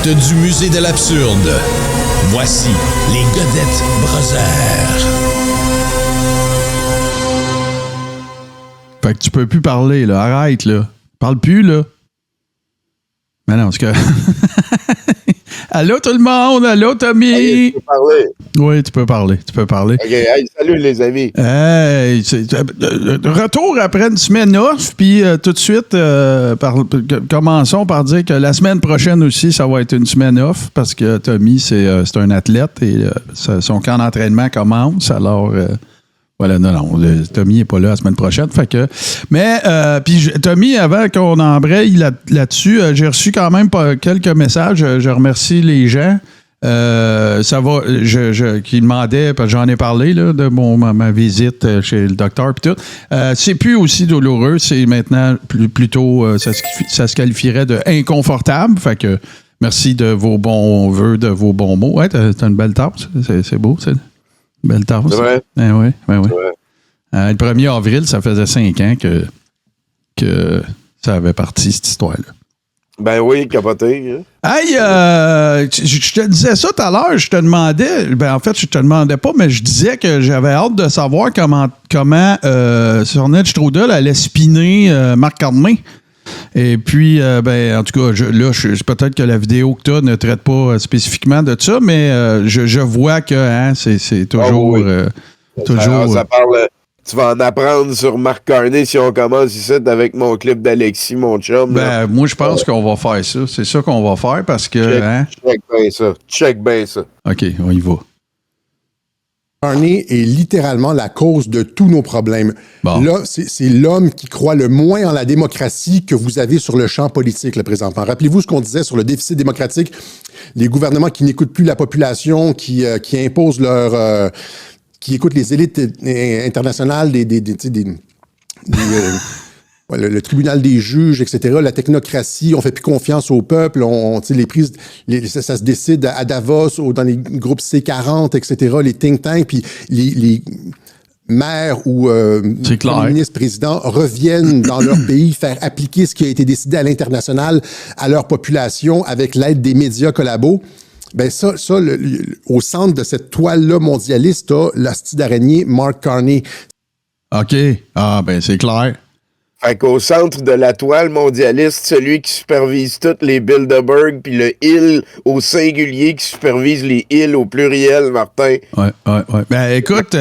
direct du musée de l'absurde, voici les Godette Brothers. Fait que tu peux plus parler, là. Arrête, là. Parle plus, là. Mais non, c'est que... Allô, tout le monde! Allô, Tommy! Hey, tu peux parler. Oui, tu peux parler. Tu peux parler. OK. Hey, salut, les amis. Hey, retour après une semaine off, puis tout de suite, commençons par dire que la semaine prochaine aussi, ça va être une semaine off, parce que Tommy, c'est un athlète et son camp d'entraînement commence, alors... Voilà, non, Tommy n'est pas là la semaine prochaine. Fait que, mais, puis Tommy, avant qu'on embraye là-dessus, j'ai reçu quand même quelques messages. Je remercie les gens. Ça va, qui demandaient, parce que j'en ai parlé là, de ma visite chez le docteur puis tout. C'est plus aussi douloureux, c'est maintenant plutôt, ça se qualifierait de inconfortable. Fait que merci de vos bons vœux, de vos bons mots. Ouais, t'as une belle tasse, c'est beau, c'est. Belle tasse. C'est vrai? Oui. Le 1er avril, ça faisait 5 ans que ça avait parti, cette histoire-là. Ben oui, capoté. Hein? Hey, je te disais ça tout à l'heure, je te demandais, en fait, je te demandais pas, mais je disais que j'avais hâte de savoir comment Sornette Strudel allait spinner Marc Carmé. Et puis, en tout cas, peut-être que la vidéo que tu as ne traite pas spécifiquement de ça, mais je vois que c'est toujours... toujours ça parle... Tu vas en apprendre sur Marc Carney si on commence ici avec mon clip d'Alexis, mon chum. Moi, je pense qu'on va faire ça. C'est ça qu'on va faire parce que... Check bien ça. OK, on y va. Carney est littéralement la cause de tous nos problèmes. Bon. Là, c'est l'homme qui croit le moins en la démocratie que vous avez sur le champ politique, le présentement. Rappelez-vous ce qu'on disait sur le déficit démocratique. Les gouvernements qui n'écoutent plus la population, qui imposent leur... qui écoutent les élites internationales, le tribunal des juges, etc., la technocratie, on fait plus confiance au peuple, ça se décide à Davos, dans les groupes C40, etc., les think tanks, puis les maires ou ministres, présidents reviennent dans leur pays faire appliquer ce qui a été décidé à l'international à leur population avec l'aide des médias collabos. Ben ça au centre de cette toile-là mondialiste, t'as l'hostie d'araignée Mark Carney. OK. Ah, ben c'est clair. Fait qu'au centre de la toile mondialiste, celui qui supervise toutes les Bilderberg, puis le il au singulier qui supervise les il au pluriel, Martin. Ouais. Ben écoute, tu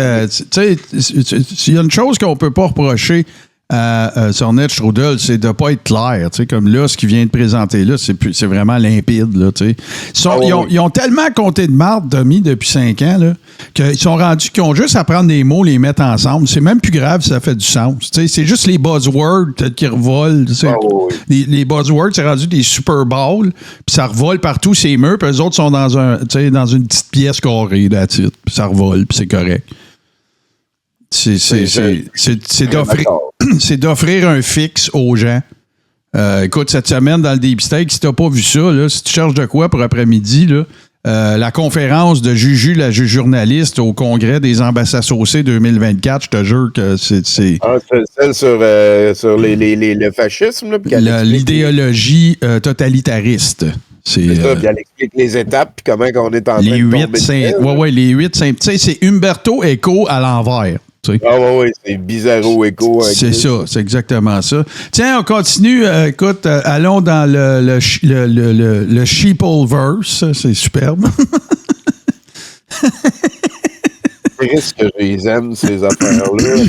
sais, s'il y a une chose qu'on peut pas reprocher à Sornette Strudel, c'est de ne pas être clair. Tu sais, comme là, ce qu'il vient de présenter là, c'est vraiment limpide. Là, tu sais. Ils ont tellement compté de marde, Tommy, depuis 5 ans, là, qu'ils sont rendus qu'ils ont juste à prendre des mots, les mettre ensemble. C'est même plus grave si ça fait du sens. Tu sais, c'est juste les buzzwords qui revolent. Tu sais. Les buzzwords, c'est rendu des Super Bowls, puis ça revole partout ces murs, puis les autres sont dans une petite pièce carrée, that's it, puis ça revole, puis c'est correct. C'est d'offrir un fixe aux gens. Écoute, cette semaine, dans le Deep Steak, si t'as pas vu ça, là, si tu cherches de quoi pour après-midi, là, la conférence de Juju, la journaliste, au Congrès des ambassades saucées 2024, je te jure que c'est... Ah, c'est celle sur le fascisme, là? L'idéologie totalitariste. C'est ça, puis elle explique les étapes, puis comment on est en train de tomber. Les 8 symptômes. Tu sais, c'est Umberto Eco à l'envers. Tu sais. Oui, c'est Bizarro Eco. C'est ça, c'est exactement ça. Tiens, on continue. Écoute, allons dans le Sheepleverse. C'est superbe. C'est que je les aime, ces affaires-là.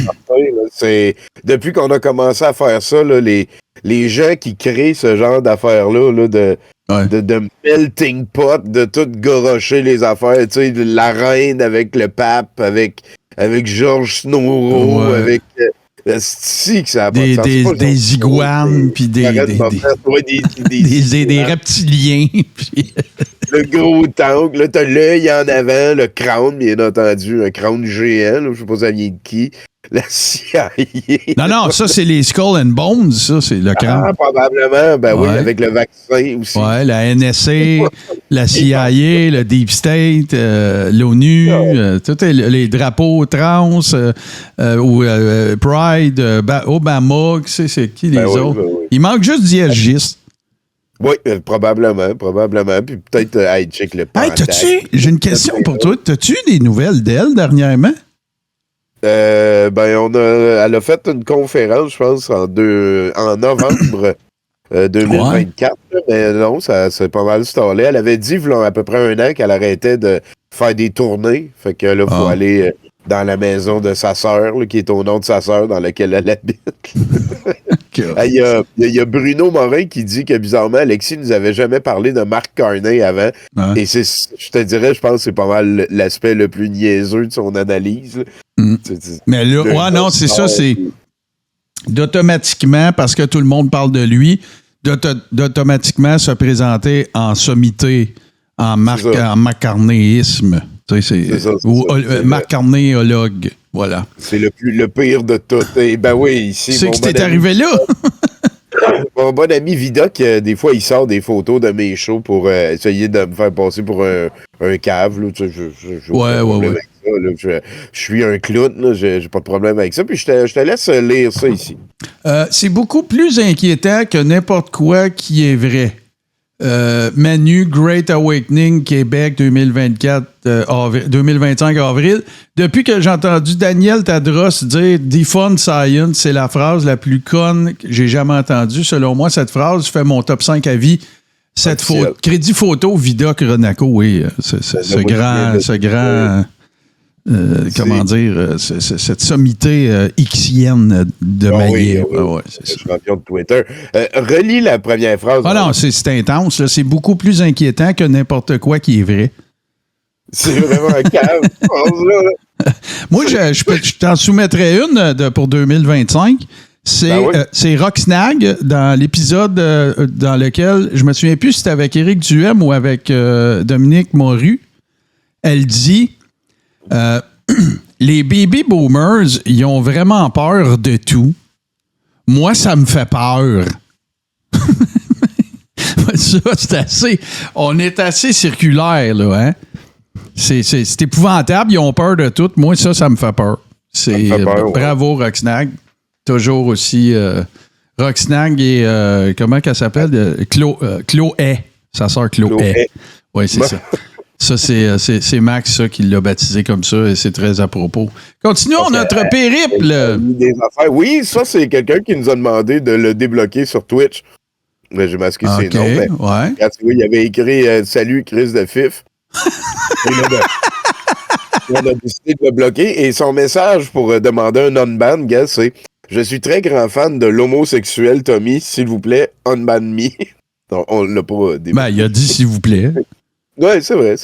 C'est depuis qu'on a commencé à faire ça, là, les gens qui créent ce genre d'affaires-là, là, de melting pot, de tout gorocher les affaires, tu sais, la reine avec le pape, avec George Snow, avec... c'est que ça a des iguanes, puis des reptiliens. Le gros tank, là, t'as l'œil en avant, le crâne, bien entendu, un crâne géant, là, je sais pas ça vient de qui. La CIA. Non, ça, c'est les Skull and Bones, ça, c'est le crâne. Ah, probablement, oui, avec le vaccin aussi. Ouais, la NSA, la CIA, le Deep State, l'ONU, tous les drapeaux trans, ou Pride, Obama, c'est qui les autres? Oui. Il manque juste Diagiste. Oui, probablement. Puis peut-être, check le Hey, j'ai une question pour toi. T'as-tu eu des nouvelles d'elle dernièrement? Elle a fait une conférence, je pense, en novembre 2024. Ouais. Mais non, ça c'est pas mal stallé. Elle avait dit, il y a à peu près un an, qu'elle arrêtait de faire des tournées. Fait que là, il faut aller dans la maison de sa sœur, qui est au nom de sa sœur, dans laquelle elle habite. Il y a Bruno Morin qui dit que, bizarrement, Alexis nous avait jamais parlé de Mark Carney avant. Ouais. Et je te dirais, je pense que c'est pas mal l'aspect le plus niaiseux de son analyse. Mais là, non, c'est ça, c'est d'automatiquement, parce que tout le monde parle de lui, d'automatiquement se présenter en sommité, en macarnéisme. Macarnéologue. Voilà. C'est le pire de tout. Et ben oui, ici. C'est que t'es arrivé là. Mon bon ami Vidoc, des fois, il sort des photos de mes shows pour essayer de me faire passer pour un cave. Là, je suis un clown, là, j'ai pas de problème avec ça. Puis je te laisse lire ça ici. C'est beaucoup plus inquiétant que n'importe quoi qui est vrai. Manu, Great Awakening, Québec, 2025 avril. Depuis que j'ai entendu Daniel Tadros dire « Defund Science », c'est la phrase la plus conne que j'ai jamais entendue. Selon moi, cette phrase fait mon top 5 à vie. Crédit photo, Vidoc Renaco, oui. Ce grand cette sommité Xienne de Maillet. C'est ça. Champion de Twitter. Relis la première phrase. Ah non, c'est intense. Là. C'est beaucoup plus inquiétant que n'importe quoi qui est vrai. C'est vraiment un cave. Moi, je t'en soumettrais une pour 2025. C'est Roxnag dans l'épisode dans lequel, je me souviens plus si c'était avec Éric Duhem ou avec Dominique Morue. Elle dit... les baby boomers, ils ont vraiment peur de tout. Moi, ça me fait peur. Ça, c'est assez... On est assez circulaire, là, hein? C'est épouvantable, ils ont peur de tout. Moi, ça me fait peur. Bravo, Roxnag. Toujours aussi... Roxnag et... comment qu'elle s'appelle? Chloé. Sa sœur Chloé. Oui, c'est ça. Ça, c'est Max ça, qui l'a baptisé comme ça et c'est très à propos. Continuons notre périple. Oui, ça, c'est quelqu'un qui nous a demandé de le débloquer sur Twitch. Mais j'ai masqué ses noms. Mais quand tu vois, il avait écrit « Salut, Chris de Fif ». On a décidé de le bloquer et son message pour demander un unban, gars, c'est « Je suis très grand fan de l'homosexuel Tommy, s'il vous plaît, unban me ». Donc, on l'a pas débloqué. Ben, il a dit « s'il vous plaît ». Oui, c'est vrai.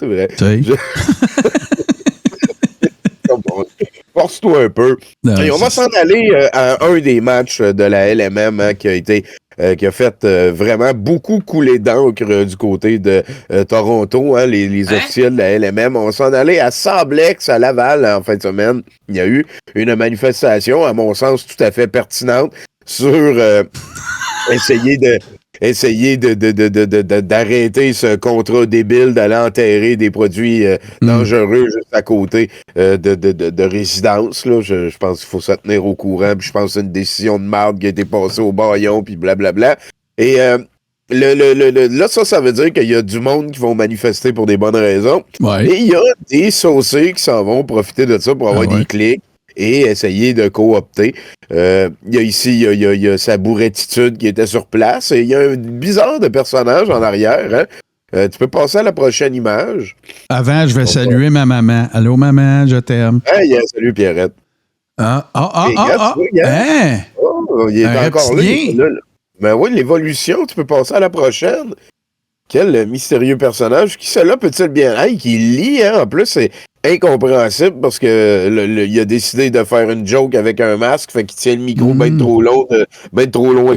Force-toi un peu. Non, et on va s'en aller à un des matchs de la LMM qui a fait vraiment beaucoup couler d'encre du côté de Toronto, les officiels de la LMM. On va s'en aller à Sablex, à Laval, en fin de semaine. Il y a eu une manifestation, à mon sens, tout à fait pertinente sur essayer d'arrêter ce contrat débile d'aller enterrer des produits dangereux juste à côté de résidence. Là. Je pense qu'il faut se tenir au courant. Puis je pense que c'est une décision de marde qui a été passée au baillon, puis blablabla. Et là, ça veut dire qu'il y a du monde qui vont manifester pour des bonnes raisons. Ouais. Et il y a des saucés qui s'en vont profiter de ça pour avoir des clics et essayer de coopter. Il y a sa bourrétitude qui était sur place et il y a un bizarre de personnage en arrière. Hein? Tu peux passer à la prochaine image. Avant, je vais saluer ma maman. Allô, maman, je t'aime. Hey, salut, Pierrette. Il est encore là. Ben oui, l'évolution, tu peux passer à la prochaine. Quel mystérieux personnage. Qui cela peut-il bien être? Qui lit, hein? En plus, c'est incompréhensible parce que il a décidé de faire une joke avec un masque, fait qu'il tient le micro bien trop loin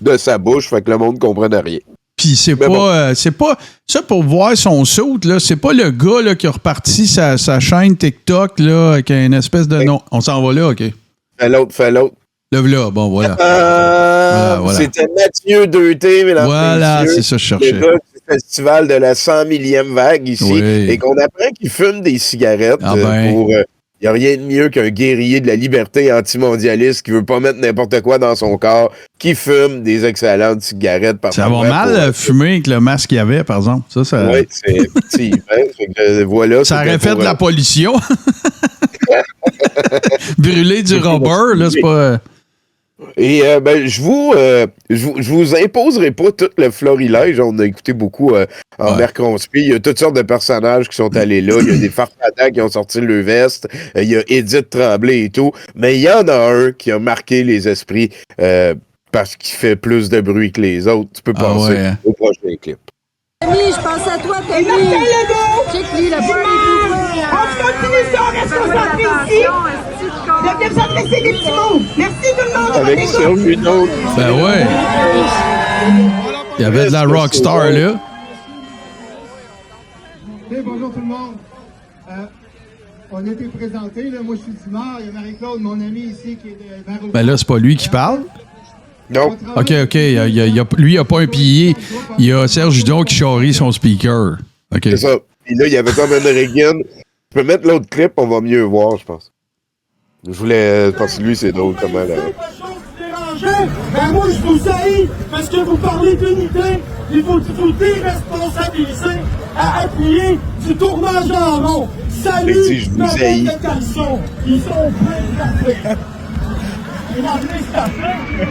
de sa bouche, fait que le monde ne comprenait rien. Puis c'est pas ça pour voir son saut, là, c'est pas le gars là, qui a reparti sa chaîne TikTok là, avec une espèce de nom. On s'en va là, OK. Fais l'autre. Là, bon, voilà. Voilà. C'était Mathieu 2T, mesdames et voilà, messieurs. C'est ça que je cherchais. Le gars du festival de la 100 millième vague ici, et qu'on apprend qu'il fume des cigarettes Il n'y a rien de mieux qu'un guerrier de la liberté antimondialiste qui veut pas mettre n'importe quoi dans son corps, qui fume des excellentes cigarettes par Ça va mal fumer avec le masque qu'il y avait, par exemple. Ça... Oui, c'est effectivement. Voilà, ça aurait fait de la pollution. Brûler du rubber, là, c'est pas... Et je vous imposerai pas tout le florilège. On a écouté beaucoup en Mercronspi. Il y a toutes sortes de personnages qui sont allés là. Il y a des farfadans qui ont sorti le veste. Il y a Édith Tremblay et tout. Mais il y en a un qui a marqué les esprits parce qu'il fait plus de bruit que les autres. Tu peux penser au prochain clip. Tommy, je pense à toi, Tommy. Check-lui, la bonne on continue ça, on reste concentré ici. Je viens vous adresser des petits mots. Merci tout le monde. Avec Serge Hudon. Ben ouais. Il y avait de la rockstar, là. Hey, bonjour tout le monde. On a été présentés, là. Moi, je suis Dimard. Il y a Marie-Claude, mon amie ici, qui est de Maroc. Ben là, c'est pas lui qui parle. Non. OK. Lui, il a pas un pilier. Il y a Serge Hudon qui charrie son speaker. OK. C'est ça. Puis là, il y avait comme un Reagan. Tu peux mettre l'autre clip, on va mieux voir, je pense. Je voulais... Parce que lui, c'est drôle comment... Ben moi, je vous haïs parce que vous parlez d'unité. Il faut déresponsabiliser à appuyer du tournage en rond. Salut, je vous haïs. Ils sont pleins de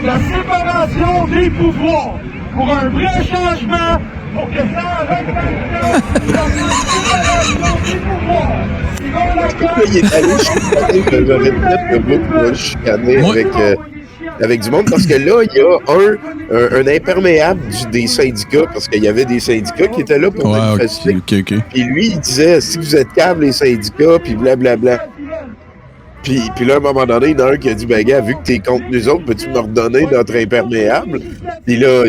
la séparation des pouvoirs pour un vrai changement, pour que ça arrête la séparation des pouvoirs. Il est allé chicaner, je vais mettre le bout pour le chicaner avec du monde, parce que là, il y a un imperméable des syndicats, parce qu'il y avait des syndicats qui étaient là pour manifester. Okay. Puis lui, il disait, si vous êtes câbles, les syndicats, puis blablabla. Puis là, à un moment donné, il y en a un qui a dit, ben gars, vu que t'es contre nous autres, peux-tu me redonner notre imperméable? Puis là,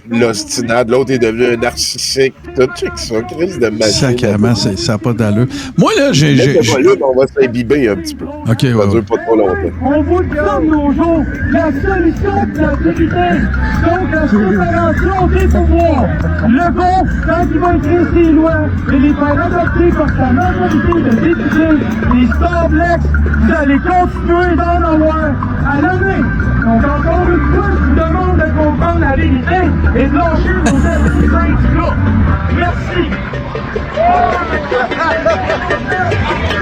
l'ostinade, l'autre est devenu un narcissique. Tout check ça, crise de machine. Sacrément, ça n'a pas d'allure. Moi, là, on va s'imbiber un petit peu. OK, ça dure pas trop longtemps. On vous donne nos jours la solution de la vérité. Donc, la séparation des pouvoirs. Le bon, quand il va écrire ses lois et les faire adopter par sa majorité de députés, les Starblex, vous allez continuer d'en avoir à l'année. Donc, encore une fois, je vous demande de comprendre la vérité et de lâcher vos syndicats. Merci.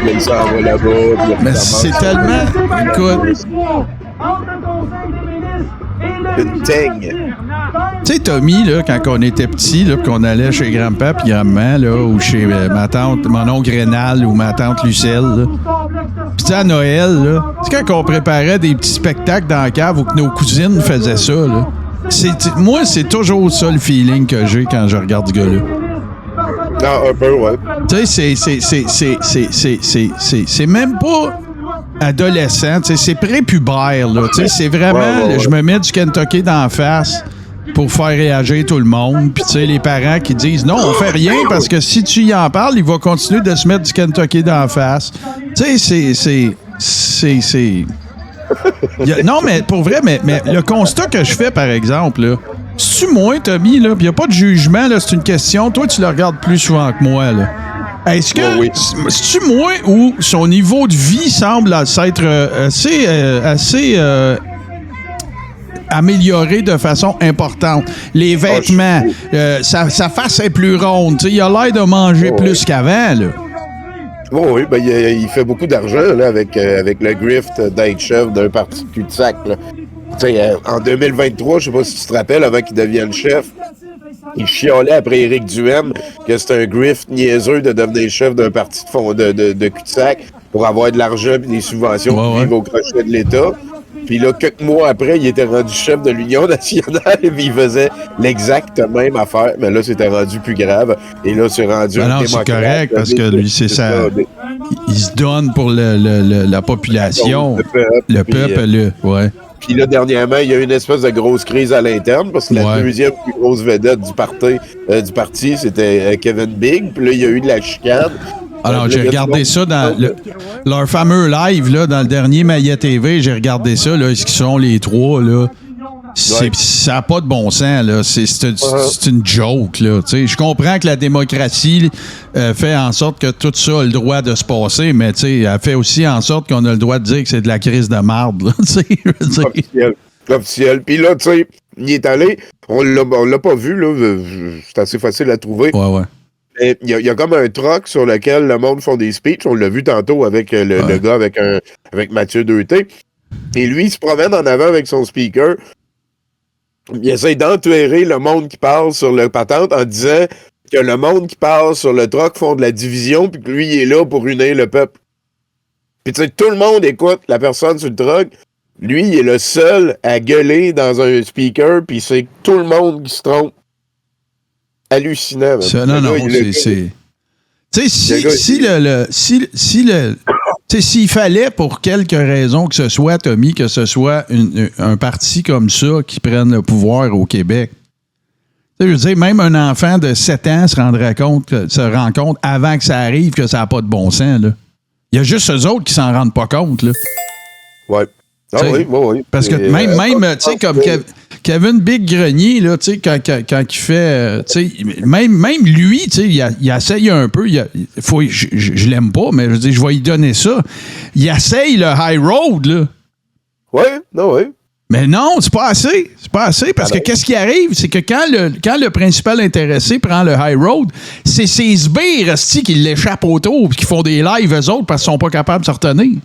Mais ça va là-bas. Mais c'est tellement... Écoute... Une teigne. Tu sais, Tommy, là, quand on était petit, là, qu'on allait chez grand-papa puis grand-maman, là, ou chez ma tante, mon oncle Rénal ou ma tante Lucelle, là. Puis tu sais, à Noël, là, tu sais, quand on préparait des petits spectacles dans la cave ou que nos cousines faisaient ça, là, moi, c'est toujours ça le feeling que j'ai quand je regarde ce gars-là. Non, un peu, ouais. Tu sais, c'est même pas adolescent, tu sais, c'est prépubère, là. Tu sais, c'est vraiment, je me mets du Kentucky d'en face pour faire réagir tout le monde. Puis, tu sais, les parents qui disent non, on fait rien parce que si tu y en parles, il va continuer de se mettre du Kentucky d'en face. Tu sais, c'est. Non, mais pour vrai, mais le constat que je fais, par exemple, là, c'est-tu moi, Tommy, là, puis il n'y a pas de jugement, là, c'est une question. Toi, tu le regardes plus souvent que moi, là. Est-ce que c'est-tu moi ou son niveau de vie semble s'être assez amélioré de façon importante? Les vêtements, sa face est plus ronde. Il a l'air de manger plus qu'avant, là. Oui, ben, il fait beaucoup d'argent là, avec le grift d'être chef d'un parti de cul-de-sac. En 2023, je sais pas si tu te rappelles, avant qu'il devienne chef, il chialait après Éric Duhaime que c'était un grift niaiseux de devenir chef d'un parti de cul-de-sac pour avoir de l'argent et des subventions pour vivre au crochet de l'État. Puis là, quelques mois après, il était rendu chef de l'Union nationale et il faisait l'exacte même affaire. Mais là, c'était rendu plus grave. Et là, c'est rendu un démocrate. C'est correct parce que lui, c'est ça. Il se donne pour la population. Le peuple, ouais. Puis là, dernièrement, il y a eu une espèce de grosse crise à l'interne parce que la deuxième plus grosse vedette du parti, c'était Kevin Big. Puis là, il y a eu de la chicane. Alors, j'ai regardé ça dans leur fameux live, là, dans le dernier Maillet TV. J'ai regardé ça, là, ce qui sont les trois, là. Ça n'a pas de bon sens, là. C'est une joke, là. T'sais, je comprends que la démocratie fait en sorte que tout ça a le droit de se passer, mais elle fait aussi en sorte qu'on a le droit de dire que c'est de la crise de marde, là. Officiel. Puis là, tu sais, il est allé, on l'a pas vu, là. C'est assez facile à trouver. Ouais. Il y a comme un truck sur lequel le monde font des speeches. On l'a vu tantôt avec le gars avec Mathieu Deuté. Et lui, il se promène en avant avec son speaker. Il essaie d'enterrer le monde qui parle sur le patente en disant que le monde qui parle sur le truck font de la division puis que lui, il est là pour unir le peuple. Puis tu sais, tout le monde écoute la personne sur le truck. Lui, il est le seul à gueuler dans un speaker puis c'est tout le monde qui se trompe. Hallucinant. C'est... Tu sais, s'il fallait, pour quelque raison que ce soit, Tommy, que ce soit un parti comme ça qui prenne le pouvoir au Québec, je veux dire, même un enfant de 7 ans se rend compte avant que ça arrive que ça n'a pas de bon sens. Là. Il y a juste eux autres qui s'en rendent pas compte. Là. Ouais. Ah oui. Parce que même tu sais, comme Kevin Big Grenier, là, tu sais, quand il fait, tu sais, même lui, tu sais, il essaye un peu, je l'aime pas, mais je veux dire, je vais lui donner ça. Il essaye le high road, là. Oui. Mais non, c'est pas assez. C'est pas assez parce que qu'est-ce qui arrive? C'est que quand le principal intéressé prend le high road, c'est ses sbires qui l'échappent autour et qui font des lives eux autres parce qu'ils sont pas capables de se retenir.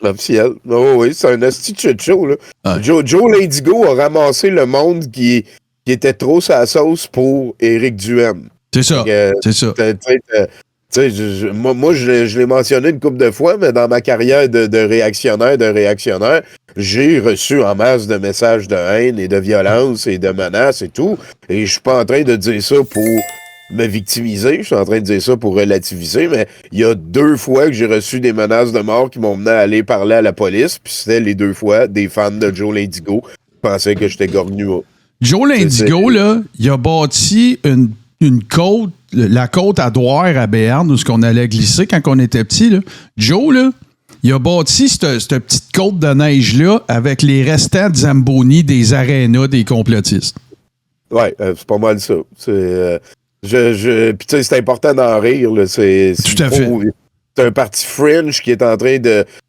Officiel. Oh, oui, c'est un asti de show, là. Ouais. Joe Ladigo a ramassé le monde qui était trop sa sauce pour Éric Duhaime. C'est ça. Moi, je l'ai mentionné une couple de fois, mais dans ma carrière de réactionnaire, j'ai reçu en masse de messages de haine et de violence et de menaces et tout. Et je suis pas en train de dire ça pour me victimiser, je suis en train de dire ça pour relativiser, mais il y a 2 fois que j'ai reçu des menaces de mort qui m'ont mené à aller parler à la police, puis c'était les 2 fois des fans de Joe Ladigo qui pensaient que j'étais gorgnou. Joe Ladigo, là, il a bâti une côte, la côte à Douar, à Béarn, où on allait glisser quand on était petit. Là. Joe, là, il a bâti cette petite côte de neige-là avec les restants de Zamboni des arénas des complotistes. Ouais, c'est pas mal ça. Puis tu sais, c'est important d'en rire. Là. Tout à fait. C'est un parti fringe qui est en train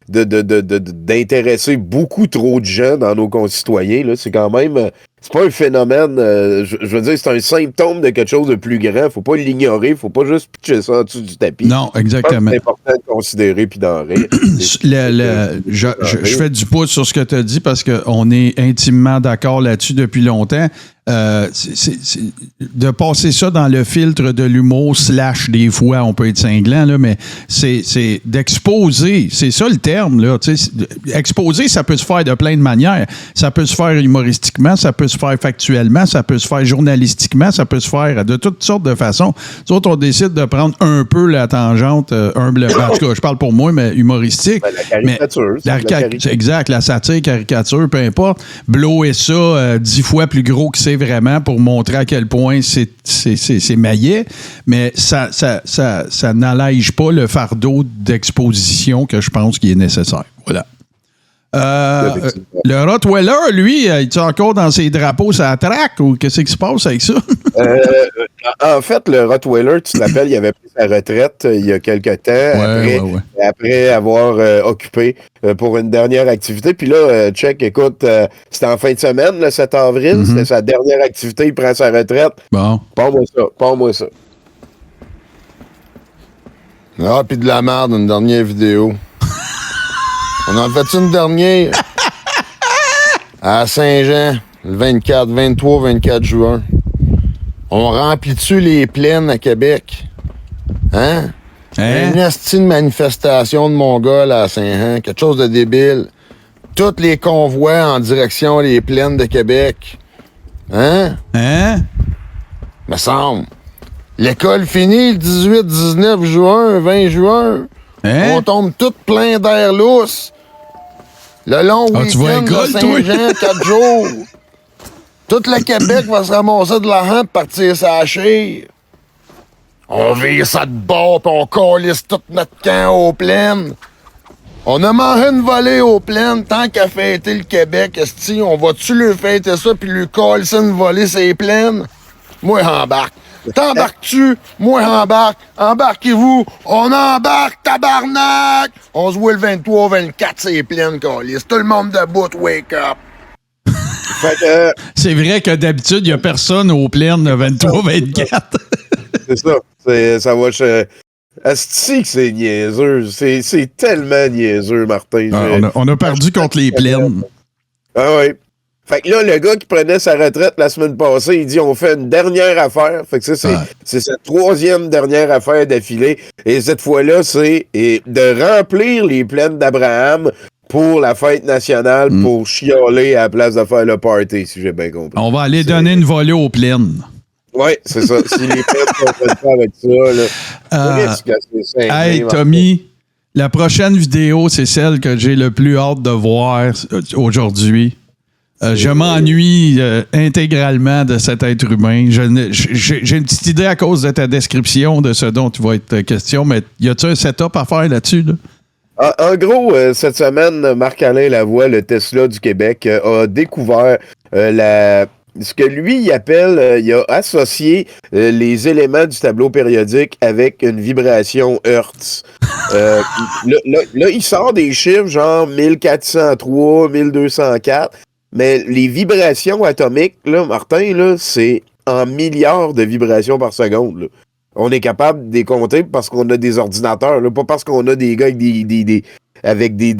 d'intéresser beaucoup trop de gens dans nos concitoyens. Là. C'est quand même... C'est pas un phénomène... je veux dire, c'est un symptôme de quelque chose de plus grand. Faut pas l'ignorer. Faut pas juste pitcher ça en dessous du tapis. Non, exactement. C'est important de considérer puis d'en rire. Je fais du pouce sur ce que tu as dit parce qu'on est intimement d'accord là-dessus depuis longtemps. De passer ça dans le filtre de l'humour / des fois, on peut être cinglant, là, mais c'est d'exposer. C'est ça le terme. Là, exposer, ça peut se faire de plein de manières. Ça peut se faire humoristiquement, ça peut se faire factuellement, ça peut se faire journalistiquement, ça peut se faire de toutes sortes de façons. Nous autres, on décide de prendre un peu la tangente humblement. En tout cas, je parle pour moi, mais humoristique. La caricature. Exact, la satire, caricature, peu importe. Blower ça 10 fois plus gros que c'est vraiment pour montrer à quel point c'est maillet, mais ça n'allège pas le fardeau d'exposition que je pense qu'il est nécessaire. Voilà. Le Rottweiler, lui, est-il encore dans ses drapeaux sur la traque ou qu'est-ce qui se passe avec ça? En fait, le Rottweiler, tu te rappelles, il avait pris sa retraite il y a quelque temps après avoir occupé pour une dernière activité. Puis là, check, écoute, c'était en fin de semaine, le 7 avril, c'était sa dernière activité, il prend sa retraite. Bon. Pas-moi ça. Ah, puis de la merde, une dernière vidéo. On en fait une dernière à Saint-Jean, le 23-24 juin. On remplit-tu les plaines à Québec? Hein? Une esti de manifestation de Mongols à Saint-Jean, quelque chose de débile. Tous les convois en direction des plaines de Québec. Hein? Me semble. L'école finit le 18, 19 juin, 20 juin. On tombe tout plein d'air lousse. Le long week-end de Saint-Jean, 4 jours. Tout le Québec va se ramasser de la hampe, partir sa chire. On vire ça de bord, puis on calisse tout notre camp aux plaines. On a mangé une volée aux plaines tant qu'à fêter le Québec. Esti, on va-tu lui fêter ça puis lui coller ça une volée sur les plaines? Moi, embarque. T'embarques-tu? Moi, embarque. Embarquez-vous. On embarque, tabarnak! On se voit le 23-24, c'est plaines, câlisse. Tout le monde debout, wake up. Fait que, c'est vrai que d'habitude, il n'y a personne aux plaines le 23-24. c'est ça. Ça va... Asti que c'est niaiseux. C'est tellement niaiseux, Martin. On a perdu contre les plaines. Ah oui. Fait que là, le gars qui prenait sa retraite la semaine passée, il dit on fait une dernière affaire. Fait que ça, c'est sa troisième dernière affaire d'affilée. Et cette fois-là, c'est de remplir les plaines d'Abraham pour la fête nationale, pour chialer à la place de faire le party, si j'ai bien compris. On va aller donner une volée aux plaines. Oui, c'est ça. Si les plaines sont pas avec ça, là, risque assez simple. Hey, Tommy, la prochaine vidéo, c'est celle que j'ai le plus hâte de voir aujourd'hui. Je m'ennuie intégralement de cet être humain. J'ai une petite idée à cause de ta description de ce dont tu vas être question, mais y a-tu un setup à faire là-dessus? Là? En gros, cette semaine, Marc-Alain Lavoie, le Tesla du Québec, a découvert ce que lui, il appelle, il a associé les éléments du tableau périodique avec une vibration Hertz. Là, il sort des chiffres genre 1403, 1204, mais les vibrations atomiques, là, Martin, là, c'est en milliards de vibrations par seconde. Là. On est capable de les compter parce qu'on a des ordinateurs, là, pas parce qu'on a des gars avec avec des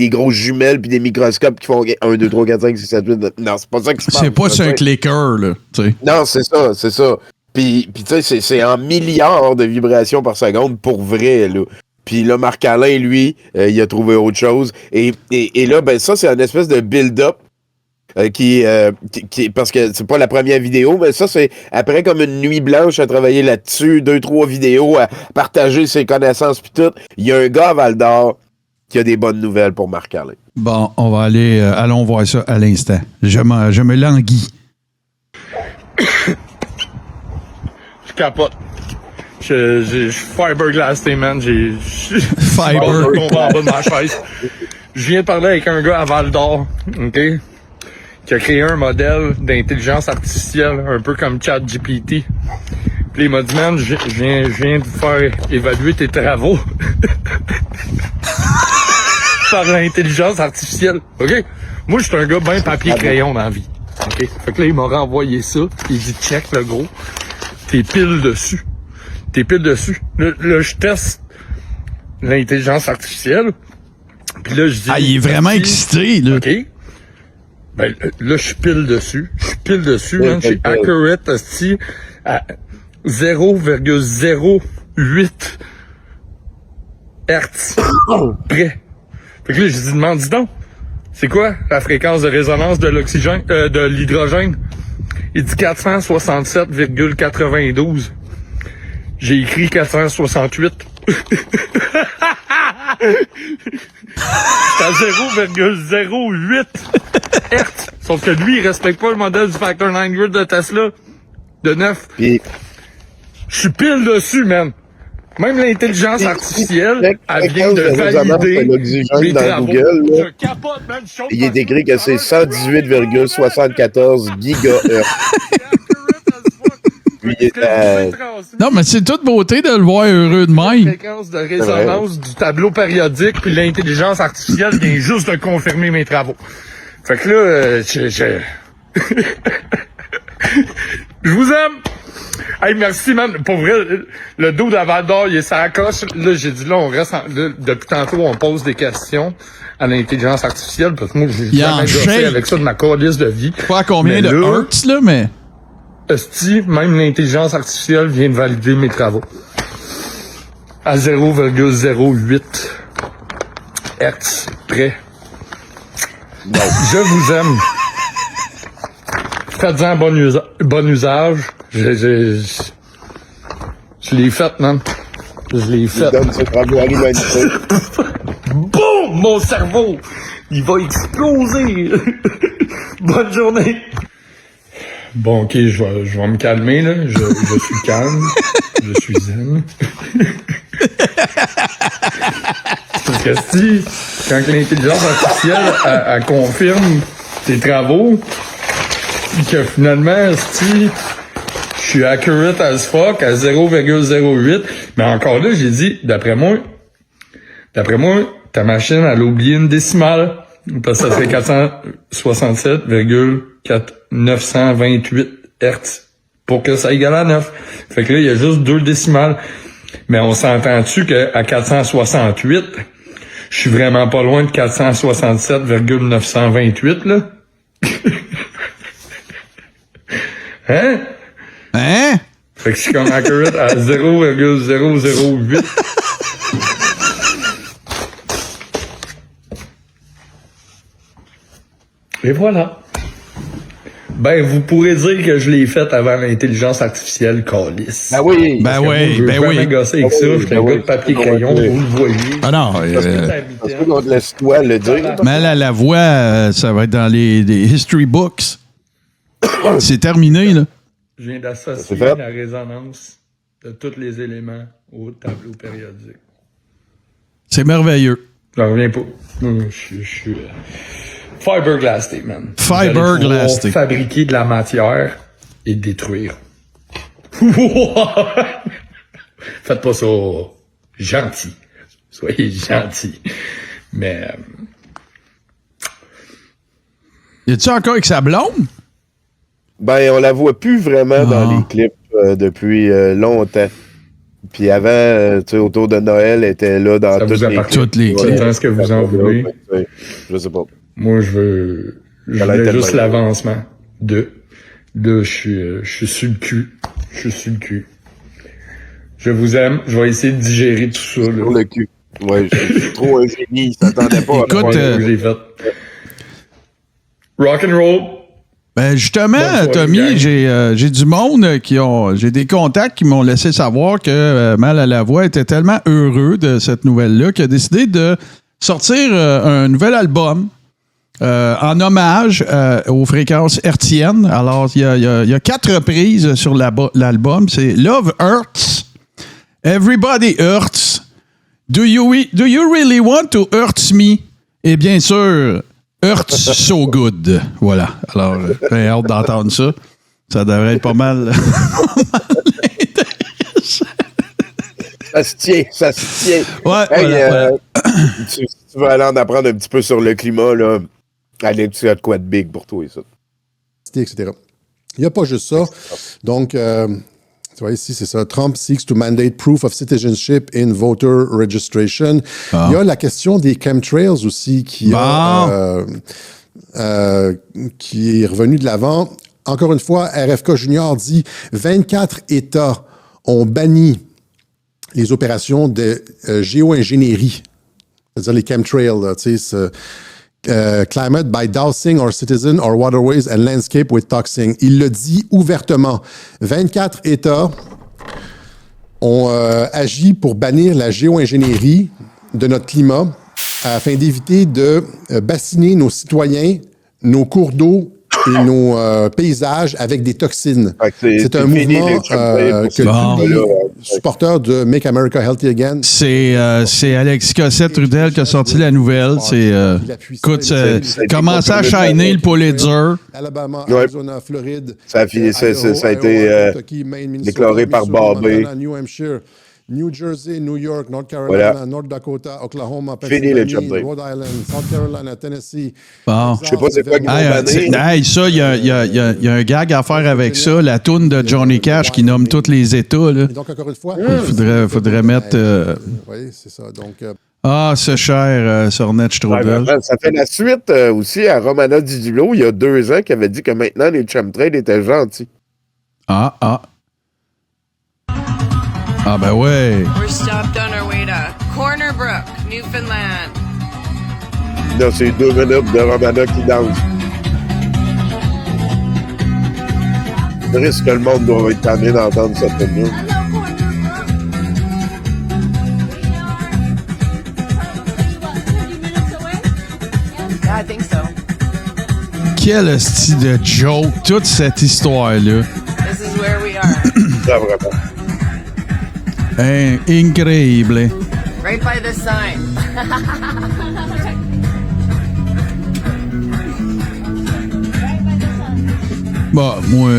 grosses jumelles puis des microscopes qui font 1, 2, 3, 4, 5, 6, 7, 8, 9. Non, c'est pas ça qui se passe. C'est pas sur un clicker, là. T'sais. Non, c'est ça. Puis tu sais, c'est en milliards de vibrations par seconde pour vrai, là. Puis là, Marc-Alain, lui, il a trouvé autre chose. Et là, ben ça, c'est une espèce de build-up qui parce que c'est pas la première vidéo, mais ça, c'est après comme une nuit blanche à travailler là-dessus, 2-3 vidéos, à partager ses connaissances puis tout. Il y a un gars à Val-d'Or qui a des bonnes nouvelles pour Marc-Alain. Bon, on va aller, allons voir ça à l'instant. Je me languis. Je capote. Je fiberglassé, man. Fiber. Je en bas de ma chaise. Je viens de parler avec un gars à Val-d'Or, OK? Qui a créé un modèle d'intelligence artificielle, un peu comme ChatGPT. Puis il m'a dit, man, je viens de faire évaluer tes travaux par l'intelligence artificielle, OK? Moi, je suis un gars bien papier-crayon dans la vie, OK? Fait que là, il m'a renvoyé ça, puis il dit, check, le gros, t'es pile dessus. Là, je teste l'intelligence artificielle. Puis là, je dis... Ah, il est vraiment excité, là. OK. Ben, là, je suis pile dessus. Man. Je suis accurate, aussi, à 0,08 Hertz. Près. Fait que là, je dis, demande, dis donc, c'est quoi la fréquence de résonance de l'oxygène, de l'hydrogène? Il dit 467,92. J'ai écrit 468. C'est à 0,08 Hertz. Sauf que lui, il respecte pas le modèle du Factor 9 grid de Tesla de 9. Je suis pile dessus, man. Même l'intelligence artificielle, elle vient de valider mes travaux. Google, là, je capote, man. il est écrit que c'est 118,74 gigahertz. Non, mais c'est toute beauté de le voir heureux de même. La fréquence de résonance du tableau périodique puis l'intelligence artificielle vient juste de confirmer mes travaux. Fait que là, je vous aime! Hey, merci, man. Pour vrai, le dos de Val-d'Or, il est sur la coche. Là, j'ai dit, là, on reste là, depuis tantôt, on pose des questions à l'intelligence artificielle, parce que moi, j'ai jamais gossé avec ça de ma calice de vie. Pas à combien de hertz, là, mais... Esti, même l'intelligence artificielle vient de valider mes travaux. À 0,08 Hertz près. Bon. Je vous aime. Faites-en bon usage. Je l'ai fait, man. Je l'ai fait. Boum! Mon cerveau! Il va exploser! Bonne journée! Bon, OK, je vais me calmer, là. Je suis calme. Je suis zen. que si, quand l'intelligence artificielle elle confirme tes travaux, que finalement, si je suis accurate as fuck à 0,08, mais encore là, j'ai dit, d'après moi, ta machine, elle a oublié une décimale. Parce que ça fait 467,928 Hz pour que ça égale à 9. Fait que là, il y a juste 2 décimales. Mais on s'entend-tu qu'à 468, je suis vraiment pas loin de 467,928, là? Hein? Hein? Fait que je suis comme accurate à 0,008. Et voilà. Ben, vous pourrez dire que je l'ai fait avant l'intelligence artificielle, calice. Ben oui. Ben oui, Je veux jamais gosser avec ça. J'étais un gars de papier crayon, vous le voyez. Ah non. Parce qu'on te laisse toi le dire. Mal à la voix, ça va être dans les history books. C'est terminé, là. Je viens d'associer la résonance de tous les éléments au tableau périodique. C'est merveilleux. J'en reviens pas. Je suis fiberglass tape, man. Fiberglass tape. Fabriquer de la matière et détruire. Faites pas ça gentil. Soyez gentil. Mais... Y a-tu encore avec sa blonde? Ben, on la voit plus vraiment dans les clips depuis longtemps. Puis avant, tu sais, autour de Noël, elle était là dans toutes les clips. C'est ce que vous en voulez. Je sais pas. Moi, je veux juste l'avancement de je suis sur le cul. Je suis sur le cul. Je vous aime. Je vais essayer de digérer tout ça. Là. Sur le cul. Ouais, je suis trop un génie. Ça s'attendait pas. Écoute, j'ai fait. Rock and roll. Ben justement, Tommy, j'ai du monde j'ai des contacts qui m'ont laissé savoir que Mal à la voix était tellement heureux de cette nouvelle-là qu'il a décidé de sortir un nouvel album en hommage aux fréquences hertziennes. Alors, il y a 4 reprises sur l'album. C'est Love Hurts, Everybody Hurts, Do you really want to hurt me? Et bien sûr, Hurts So Good. Voilà. Alors, j'ai hâte d'entendre ça. Ça devrait être pas mal intéressant. Ça se tient. Ouais, hey, voilà. Si tu veux aller en apprendre un petit peu sur le climat, là, allez, tu as de quoi de big pour toi et ça. Etc. Il n'y a pas juste ça. Donc, tu vois ici, c'est ça. Trump seeks to mandate proof of citizenship in voter registration. Il y a la question des chemtrails aussi qui est revenue de l'avant. Encore une fois, RFK Junior dit 24 États ont banni les opérations de géo-ingénierie, c'est-à-dire les chemtrails, tu sais, climate by dousing our citizens, our waterways and landscape with toxin. Il le dit ouvertement. 24 États ont agi pour bannir la géo-ingénierie de notre climat afin d'éviter de bassiner nos citoyens, nos cours d'eau et nos paysages avec des toxines. C'est un mouvement que les supporters de Make America Healthy Again... C'est Alexis Cossette-Trudel qui a sorti la nouvelle. Écoute, commencez à shiner le Pulitzer. Alabama, Arizona, Floride... Ça a été déclaré par Barbé. New Jersey, New York, North Carolina, North Dakota, Oklahoma, Pennsylvania, Rhode Island, South Carolina, Tennessee. Bon. Je sais pas c'est quoi qu'ils vont banner. Ça, il y a un gag à faire avec ça. La toune de Johnny Cash qui nomme tous les États. Là. Donc, encore une fois... Il faudrait mettre... Oui, c'est ça. Donc... c'est cher, Sornette Strudel. Ça fait la suite aussi à Romana Didulo, il y a 2 ans, qui avait dit que maintenant, les chemtrails étaient gentils. Ah, ben ouais. We're stopped on our way to Corner Brook, Newfoundland. Là, c'est 2 minutes de Romana qui danse. Je risque que le monde doit être tanné d'entendre cette tune-là. Yeah, I think so. Quel style de joke, toute cette histoire-là. This is where we are. Ça, vraiment. Incroyable. Right by the sign. Bon, moi...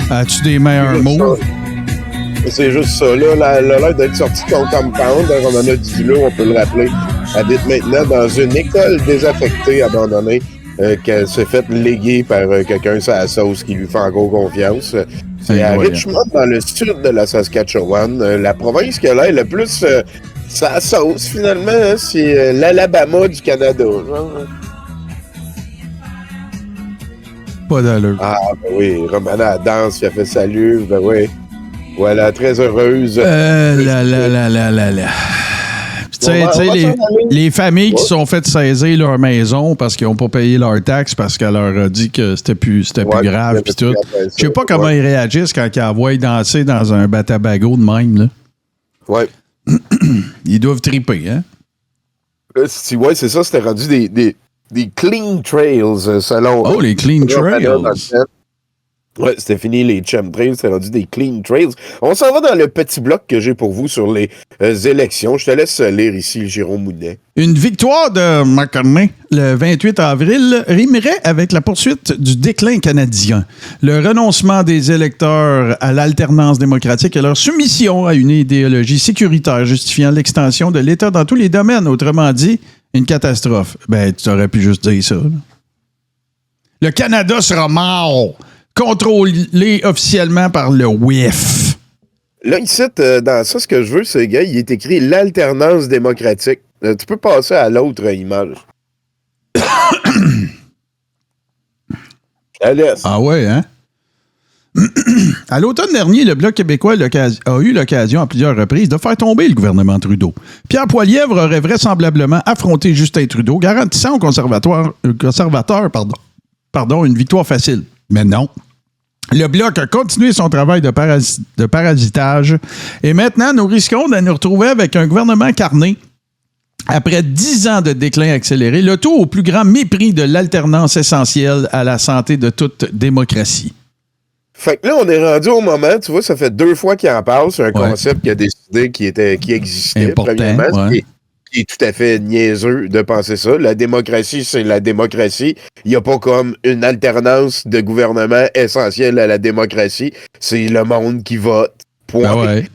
as-tu des meilleurs mots? C'est juste ça, là. Elle a l'air d'être sortie de son compound. On en a dit là, on peut le rappeler. Elle habite maintenant dans une école désaffectée, abandonnée, qu'elle s'est faite léguer par quelqu'un sur la sauce qui lui fait encore confiance. C'est à Richmond, dans le sud de la Saskatchewan. La province qui a l'air le plus sa sauce, finalement, hein, c'est l'Alabama du Canada. Pas d'allure. Ah, ben oui, Romana, elle danse, elle a fait salut, ben oui. Voilà, très heureuse. Tu sais, les familles qui se sont faites saisir leur maison parce qu'ils n'ont pas payé leurs taxes parce qu'elle leur a dit que c'était plus grave pis tout. Je sais pas comment ils réagissent quand ils envoient danser dans un batabago de même, là. Ouais. Ils doivent triper, hein? Ouais, c'est ça, c'était rendu des clean trails, selon... Oh, les clean trails! Ouais, c'était fini les chemtrails, c'était rendu des clean trails. On s'en va dans le petit bloc que j'ai pour vous sur les élections. Je te laisse lire ici, Jérôme Mounet. Une victoire de McCartney le 28 avril rimerait avec la poursuite du déclin canadien, le renoncement des électeurs à l'alternance démocratique et leur soumission à une idéologie sécuritaire justifiant l'extension de l'État dans tous les domaines. Autrement dit, une catastrophe. Ben, tu aurais pu juste dire ça. Là. Le Canada sera mort, contrôlé officiellement par le WIF. Là, ici, dans ça, ce que je veux, c'est, gars, il est écrit l'alternance démocratique. Tu peux passer à l'autre image. Ah ouais, hein? À l'automne dernier, le Bloc québécois a eu l'occasion à plusieurs reprises de faire tomber le gouvernement Trudeau. Pierre Poilievre aurait vraisemblablement affronté Justin Trudeau, garantissant aux conservateurs une victoire facile. Mais non. Le Bloc a continué son travail de parasitage et maintenant, nous risquons de nous retrouver avec un gouvernement carné après 10 ans de déclin accéléré, le tout au plus grand mépris de l'alternance essentielle à la santé de toute démocratie. Fait que là, on est rendu au moment, tu vois, ça fait 2 fois qu'il en parle, c'est un concept qu'il a décidé qui existait, premièrement, qui est tout à fait niaiseux de penser ça. La démocratie, c'est la démocratie. Il n'y a pas comme une alternance de gouvernement essentielle à la démocratie. C'est le monde qui vote. Point. Ah ouais.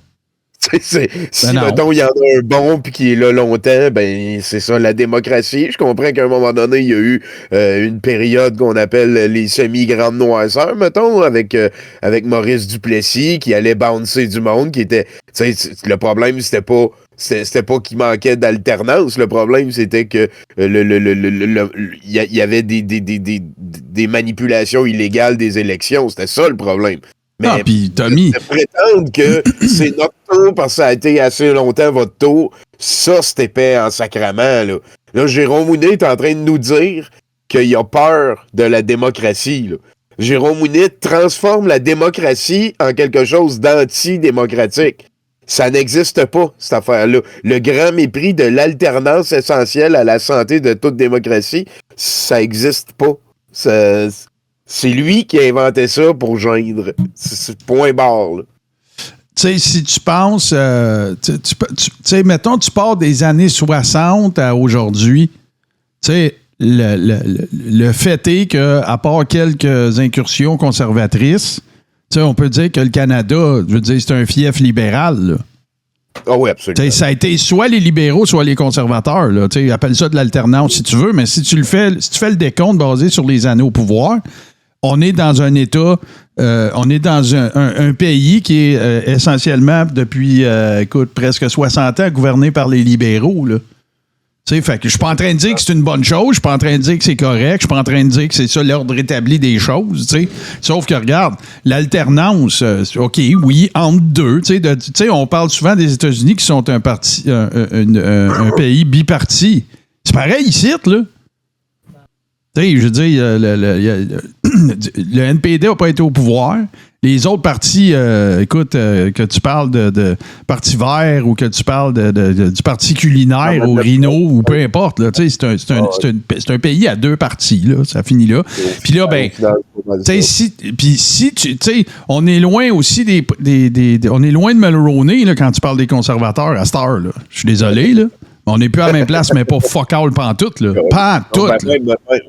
Si, mettons, il y en a un bon puis qui est là longtemps, ben c'est ça, la démocratie. Je comprends qu'à un moment donné, il y a eu une période qu'on appelle les semi-grandes noirceurs, mettons, avec Maurice Duplessis, qui allait bouncer du monde, qui était... Le problème, c'était pas qu'il manquait d'alternance. Le problème, c'était que il y avait des manipulations illégales des élections. C'était ça, le problème. Mais puis Tommy, de prétendre que c'est notre tour parce que ça a été assez longtemps votre tour, ça, c'est épais en sacrament. Là, Jérôme Mounet est en train de nous dire qu'il a peur de la démocratie. Là. Jérôme Mounet transforme la démocratie en quelque chose d'antidémocratique. Ça n'existe pas, cette affaire-là. Le grand mépris de l'alternance essentielle à la santé de toute démocratie, ça n'existe pas. C'est lui qui a inventé ça pour joindre. C'est point barre, là. Tu sais, si tu penses, tu sais, mettons, tu pars des années 60 à aujourd'hui, tu sais, le fait est qu'à part quelques incursions conservatrices, tu sais, on peut dire que le Canada, je veux dire, c'est un fief libéral, là. Ah oui, absolument. T'sais, ça a été soit les libéraux, soit les conservateurs. Là. Appelle ça de l'alternance si tu veux, mais si tu fais le décompte basé sur les années au pouvoir, on est dans un État, on est dans un pays qui est essentiellement, depuis presque 60 ans, gouverné par les libéraux. Là. Fait que je suis pas en train de dire que c'est une bonne chose, je suis pas en train de dire que c'est correct, je suis pas en train de dire que c'est ça l'ordre établi des choses, t'sais. Sauf que regarde, l'alternance, OK, oui, entre deux, on parle souvent des États-Unis qui sont un pays biparti. C'est pareil ici, là. Je veux dire, le NPD n'a pas été au pouvoir. Les autres partis, écoute, que tu parles de Parti vert ou que tu parles du parti culinaire au Rhino ou peu importe, là, c'est un pays à deux partis, là, ça finit là. Puis là, ben, si tu sais, on est loin aussi on est loin de Mulroney là, quand tu parles des conservateurs à cette heure, là. Je suis désolé, là. On n'est plus à la même place, mais pas fuck all pantoute, là. Pantoute.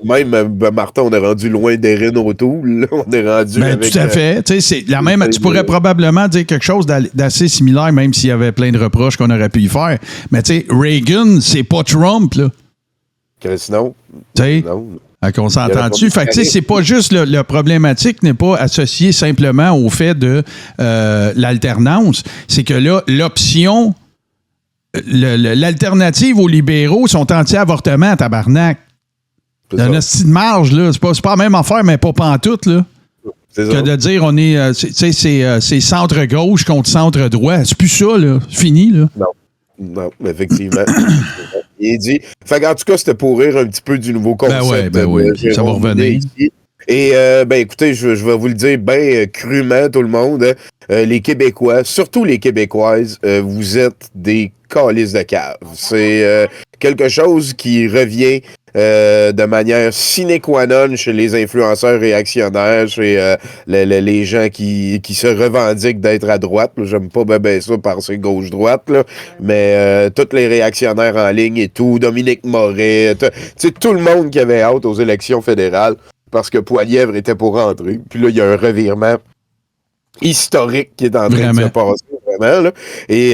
Même Martin, on est rendu loin d'Erin O'Toole. On est rendu avec... Tout à fait. C'est la même, tu pourrais probablement dire quelque chose d'assez similaire, même s'il y avait plein de reproches qu'on aurait pu y faire. Mais tu sais, Reagan, c'est pas Trump, là. Non. On s'entend-tu? Fait que, c'est pas juste le problématique n'est pas associé simplement au fait de l'alternance. C'est que là, l'option... L'alternative aux libéraux sont anti-avortement, tabarnak. Il y a une petite marge, là. C'est pas la même affaire, mais pas pantoute, là. Que de dire on est. C'est centre-gauche contre centre-droit. C'est plus ça, là. C'est fini, là. Non, effectivement. Il dit. Fait qu'en tout cas, c'était pour rire un petit peu du nouveau concept. Ben oui. Ça va revenir. Ici. Et, écoutez, je vais vous le dire bien crûment, tout le monde. Les Québécois, surtout les Québécoises, vous êtes des calices de cave. C'est quelque chose qui revient de manière sine qua non chez les influenceurs réactionnaires, chez les gens qui se revendiquent d'être à droite. J'aime pas bien ça penser gauche-droite, là, mais tous les réactionnaires en ligne et tout, Dominique Moret, tout le monde qui avait hâte aux élections fédérales parce que Poilievre était pour rentrer. Puis là, il y a un revirement historique qui est en train de se passer, vraiment. Là. Et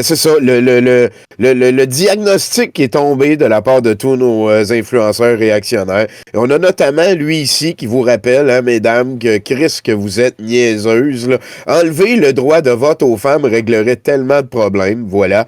c'est ça, le diagnostic qui est tombé de la part de tous nos influenceurs réactionnaires. Et on a notamment lui ici qui vous rappelle, hein, mesdames, que Chris, que vous êtes niaiseuses. Là. Enlever le droit de vote aux femmes réglerait tellement de problèmes, voilà.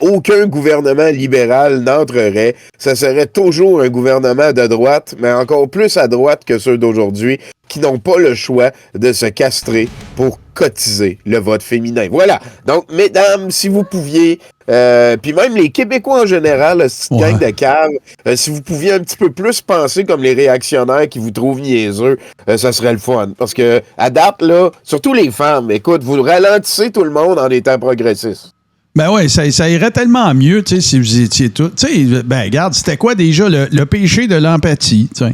Aucun gouvernement libéral n'entrerait. Ça serait toujours un gouvernement de droite, mais encore plus à droite que ceux d'aujourd'hui, qui n'ont pas le choix de se castrer pour cotiser le vote féminin. Voilà. Donc, mesdames, si vous pouviez, puis même les Québécois en général, cette gang de cave, si vous pouviez un petit peu plus penser comme les réactionnaires qui vous trouvent niaiseux, ça serait le fun. Parce que, à date, là, surtout les femmes, écoute, vous ralentissez tout le monde en étant progressistes. Ben oui, ça irait tellement mieux, tu sais, si vous étiez tous. Tu sais, ben regarde, c'était quoi déjà le péché de l'empathie, tu sais.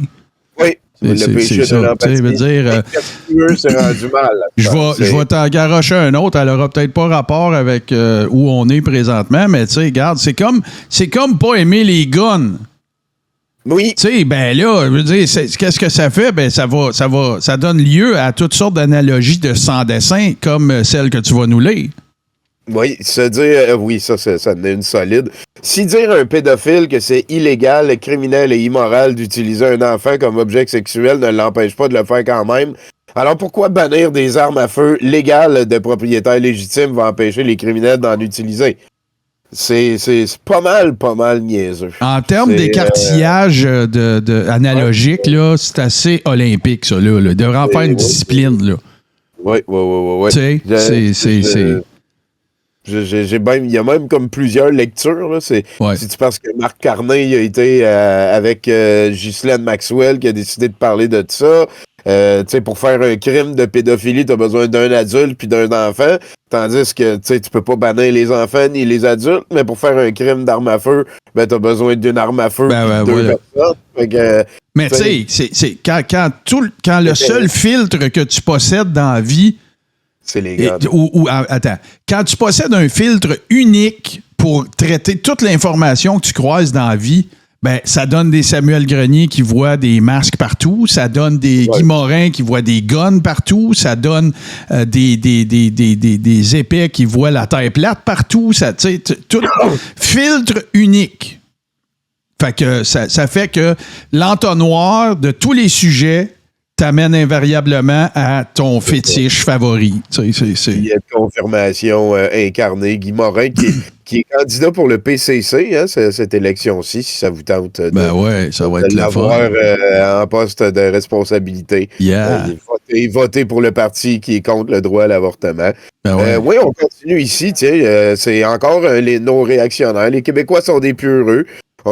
Oui. Le péché de l'empathie. Veut dire, c'est rendu mal. Je vais t'en garocher un autre. Elle aura peut-être pas rapport avec où on est présentement, mais tu sais, regarde, c'est comme pas aimer les guns. Oui. Tu sais, ben là, je veux dire, qu'est-ce que ça fait? Ben ça donne lieu à toutes sortes d'analogies de sans-dessin, comme celle que tu vas nous lire. Oui, se dire, oui, ça en est une solide. Si dire à un pédophile que c'est illégal, criminel et immoral d'utiliser un enfant comme objet sexuel ne l'empêche pas de le faire quand même, alors pourquoi bannir des armes à feu légales de propriétaires légitimes va empêcher les criminels d'en utiliser? C'est pas mal niaiseux. En termes d'écartillage analogique, là, c'est assez olympique, ça, là. Il devrait en faire une discipline, là. Oui. Tu sais, c'est... Il y a même comme plusieurs lectures. Là. C'est parce que Marc Carnet a été avec Ghislaine Maxwell qui a décidé de parler de ça. Pour faire un crime de pédophilie, tu as besoin d'un adulte puis d'un enfant. Tandis que tu peux pas bannir les enfants ni les adultes, mais pour faire un crime d'arme à feu, ben, tu as besoin d'une arme à feu. Deux personnes. Mais tu sais, quand le seul filtre que tu possèdes dans la vie, c'est légal. Attends. Quand tu possèdes un filtre unique pour traiter toute l'information que tu croises dans la vie, ben, ça donne des Samuel Grenier qui voient des masques partout, ça donne des Guy Morin qui voient des guns partout, ça donne des épais qui voient la terre plate partout, tout filtre unique. Fait que ça fait que l'entonnoir de tous les sujets t'amène invariablement à ton fétiche favori. Il y a de confirmation incarnée. Guy Morin, qui est candidat pour le PCC, hein, cette élection-ci, si ça vous tente ça va être l'avoir en poste de responsabilité. Yeah. Voter pour le parti qui est contre le droit à l'avortement. Oui, on continue ici. C'est encore nos réactionnaires. Les Québécois sont des peureux.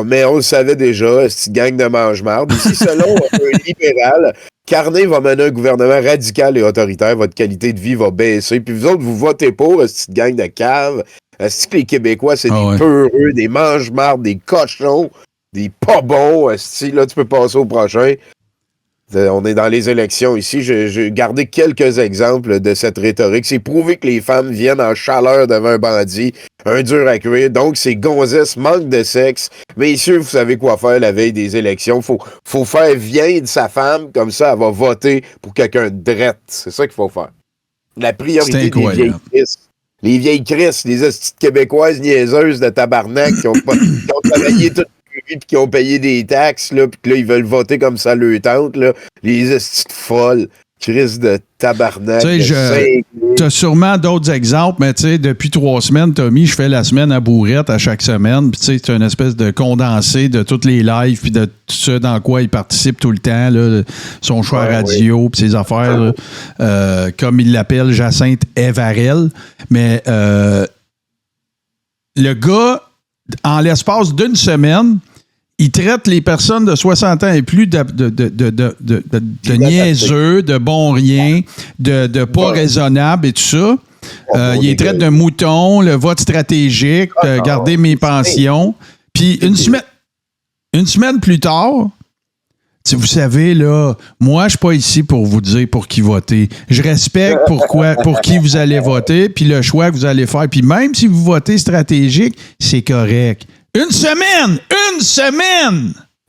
Mais on le savait déjà, cette gang de mange-marde. Ici, selon un libéral, Carney va mener un gouvernement radical et autoritaire. Votre qualité de vie va baisser. Puis vous autres, vous votez pour cette gang de caves. Est-ce que les Québécois, c'est des peureux, des mange-mardes, des cochons, des pas bons? Là, tu peux passer au prochain. On est dans les élections ici. J'ai gardé quelques exemples de cette rhétorique. C'est prouvé que les femmes viennent en chaleur devant un bandit, un dur à cuire. Donc, ces gonzesses manquent de sexe. Messieurs, vous savez quoi faire la veille des élections. Faut faire viendre sa femme, comme ça, elle va voter pour quelqu'un de drette. C'est ça qu'il faut faire. La priorité des vieilles crises. Les vieilles crises, les hosties québécoises niaiseuses de tabarnak qui ont travaillé toute puis qui ont payé des taxes, là, puis que là, ils veulent voter comme ça le tente, là. Les estis folles, crise de tabarnak. Tu sais, t'as sûrement d'autres exemples, mais tu sais, depuis 3 semaines, Tommy, je fais la semaine à Bourrette à chaque semaine, puis tu sais, c'est une espèce de condensé de toutes les lives, puis de tout ça dans quoi il participe tout le temps, là, son choix radio, puis ses affaires, là, comme il l'appelle, Jacinthe Evarel. Mais le gars, en l'espace d'une semaine, il traite les personnes de 60 ans et plus de niaiseux, de bons rien, de pas raisonnables et tout ça. Il les traite de moutons, le vote stratégique, garder mes pensions. Puis une semaine plus tard, vous savez, là, moi, je suis pas ici pour vous dire pour qui voter. Je respecte pour qui vous allez voter, puis le choix que vous allez faire. Puis même si vous votez stratégique, c'est correct. Une semaine!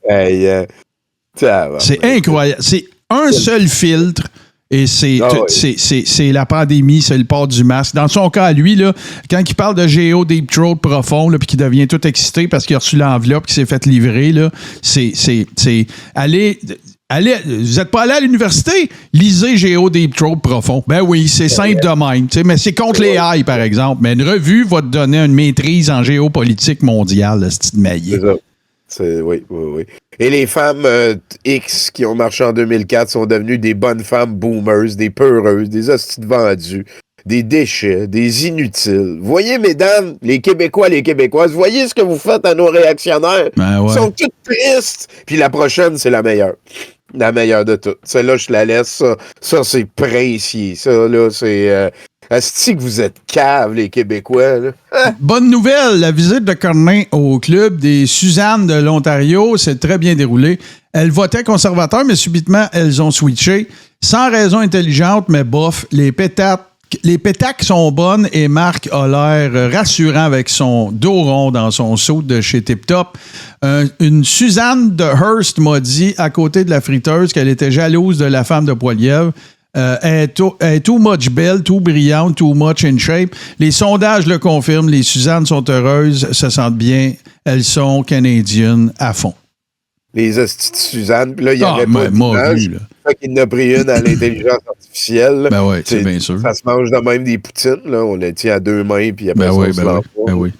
Hey, c'est incroyable. C'est un seul filtre et c'est la pandémie, c'est le port du masque. Dans son cas, lui, là, quand il parle de Géo Deep Throat profond, puis qu'il devient tout excité parce qu'il a reçu l'enveloppe, qu'il s'est fait livrer, là, c'est allez, vous n'êtes pas allé à l'université? Lisez Géo Deep Throat profond. Ben oui, c'est simple de même. Mais c'est contre les haies, par exemple. Mais une revue va te donner une maîtrise en géopolitique mondiale, ce petit maillet. C'est ça. Oui. Et les femmes X qui ont marché en 2004 sont devenues des bonnes femmes boomers, des peureuses, des hosties de vendus, des déchets, des inutiles. Voyez, mesdames, les Québécois, les Québécoises, voyez ce que vous faites à nos réactionnaires. Ils sont toutes tristes. Puis la prochaine, c'est la meilleure. La meilleure de toutes. Celle-là, je la laisse. Ça c'est précieux. Ça, là, c'est... Est-ce que vous êtes caves, les Québécois? Là? Bonne nouvelle, la visite de Cornyn au club des Suzannes de l'Ontario s'est très bien déroulée. Elles votaient conservateur, mais subitement, elles ont switché. Sans raison intelligente, mais bof, les pétacs sont bonnes et Marc a l'air rassurant avec son dos rond dans son saut de chez Tip Top. Une Suzanne de Hearst m'a dit à côté de la friteuse qu'elle était jalouse de la femme de Poilievre. Elle est too much belle, too brillante, too much in shape. Les sondages le confirment. Les Suzannes sont heureuses, se sentent bien. Elles sont canadiennes à fond. Les hosties de Suzanne. Puis là, il y avait pas d'image. Il en a pris une à l'intelligence artificielle. Ben oui, c'est bien sûr. Ça se mange de même des poutines. Là. On les tient à 2 mains, puis après ça, on se l'envoie. Ben oui.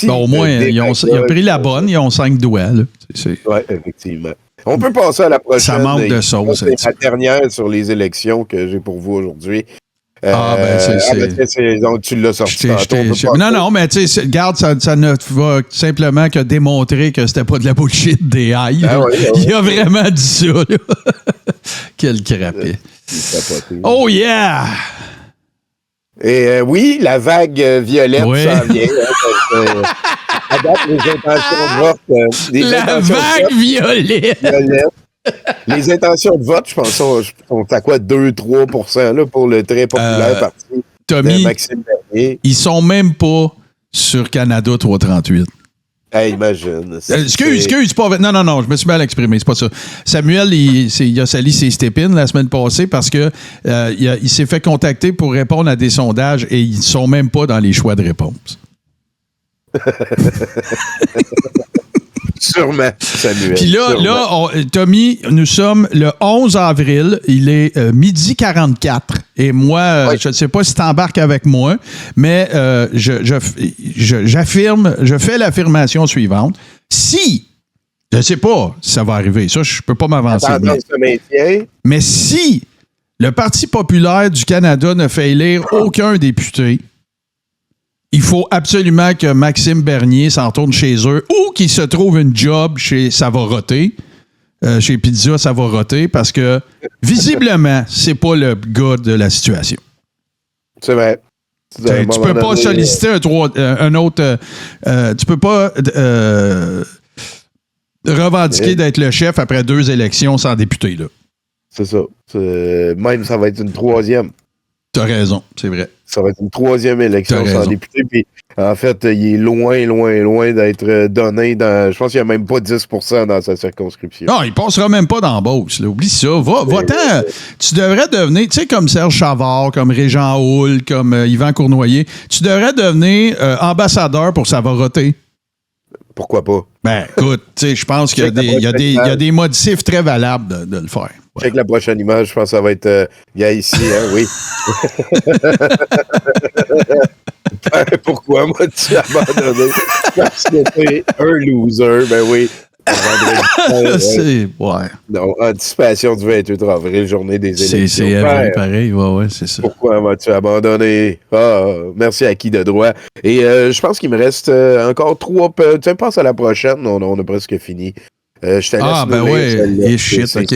Au moins, ils ont pris la bonne. Ils ont 5 doigts. Oui, effectivement. On peut passer à la prochaine. Ça manque de sauce. C'est la dernière sur les élections que j'ai pour vous aujourd'hui. Donc, tu l'as sorti tantôt. Non, mais tu sais, regarde, ça ne va simplement que démontrer que c'était pas de la bullshit des haies. Il a vraiment dit ça. Là. Quel crapet. Oh yeah! Et oui, la vague violette s'en vient. À date, les intentions de vote... la vague violette! Les intentions de vote, je pense, sont à quoi? 2-3% là, pour le très populaire parti Tommy, de Maxime Bernier. Ils sont même pas sur Canada 338. Hey, imagine. Excuse, pas... Non, je me suis mal exprimé, c'est pas ça. Samuel, il a sali ses stépines la semaine passée parce que il s'est fait contacter pour répondre à des sondages et ils sont même pas dans les choix de réponse. Sûrement, Samuel. Puis là, Tommy, nous sommes le 11 avril. Il est 12h44. Et moi, je ne sais pas si tu embarques avec moi, mais j'affirme, je fais l'affirmation suivante. Si, je ne sais pas si ça va arriver, ça, je ne peux pas m'avancer. Mais si le Parti populaire du Canada ne fait élire aucun député, il faut absolument que Maxime Bernier s'en retourne chez eux ou qu'il se trouve une job chez Savoroté. chez Pizza, ça va roter parce que, visiblement, c'est pas le gars de la situation. C'est vrai. Tu peux pas solliciter un autre... tu peux pas revendiquer d'être le chef après 2 élections sans député, là. C'est ça. Même, ça va être une 3e. T'as raison, c'est vrai. Ça va être une 3e élection sans député. Puis, en fait, il est loin d'être donné dans... Je pense qu'il n'y a même pas 10% dans sa circonscription. Non, il passera même pas dans Beauce. Là. Oublie ça. Va-t'en. Tu devrais devenir, tu sais, comme Serge Chavard, comme Régent Houle, comme Yvan Cournoyer, tu devrais devenir ambassadeur pour Ça va roter. Pourquoi pas? Ben, écoute, tu sais, je pense qu'il y a des motifs très valables de le faire. Ouais. Check la prochaine image, je pense que ça va être ici, hein, oui. Pourquoi m'as-tu abandonné? Parce que t'es un loser, ben oui. Ouais. Non, anticipation du 28 avril, journée des élections. C'est pareil, ouais, c'est ça. Pourquoi m'as-tu abandonné? Merci à qui de droit. Et je pense qu'il me reste encore 3... Tu passes à la prochaine, on a presque fini. Je te laisse ben ouais, shit, OK.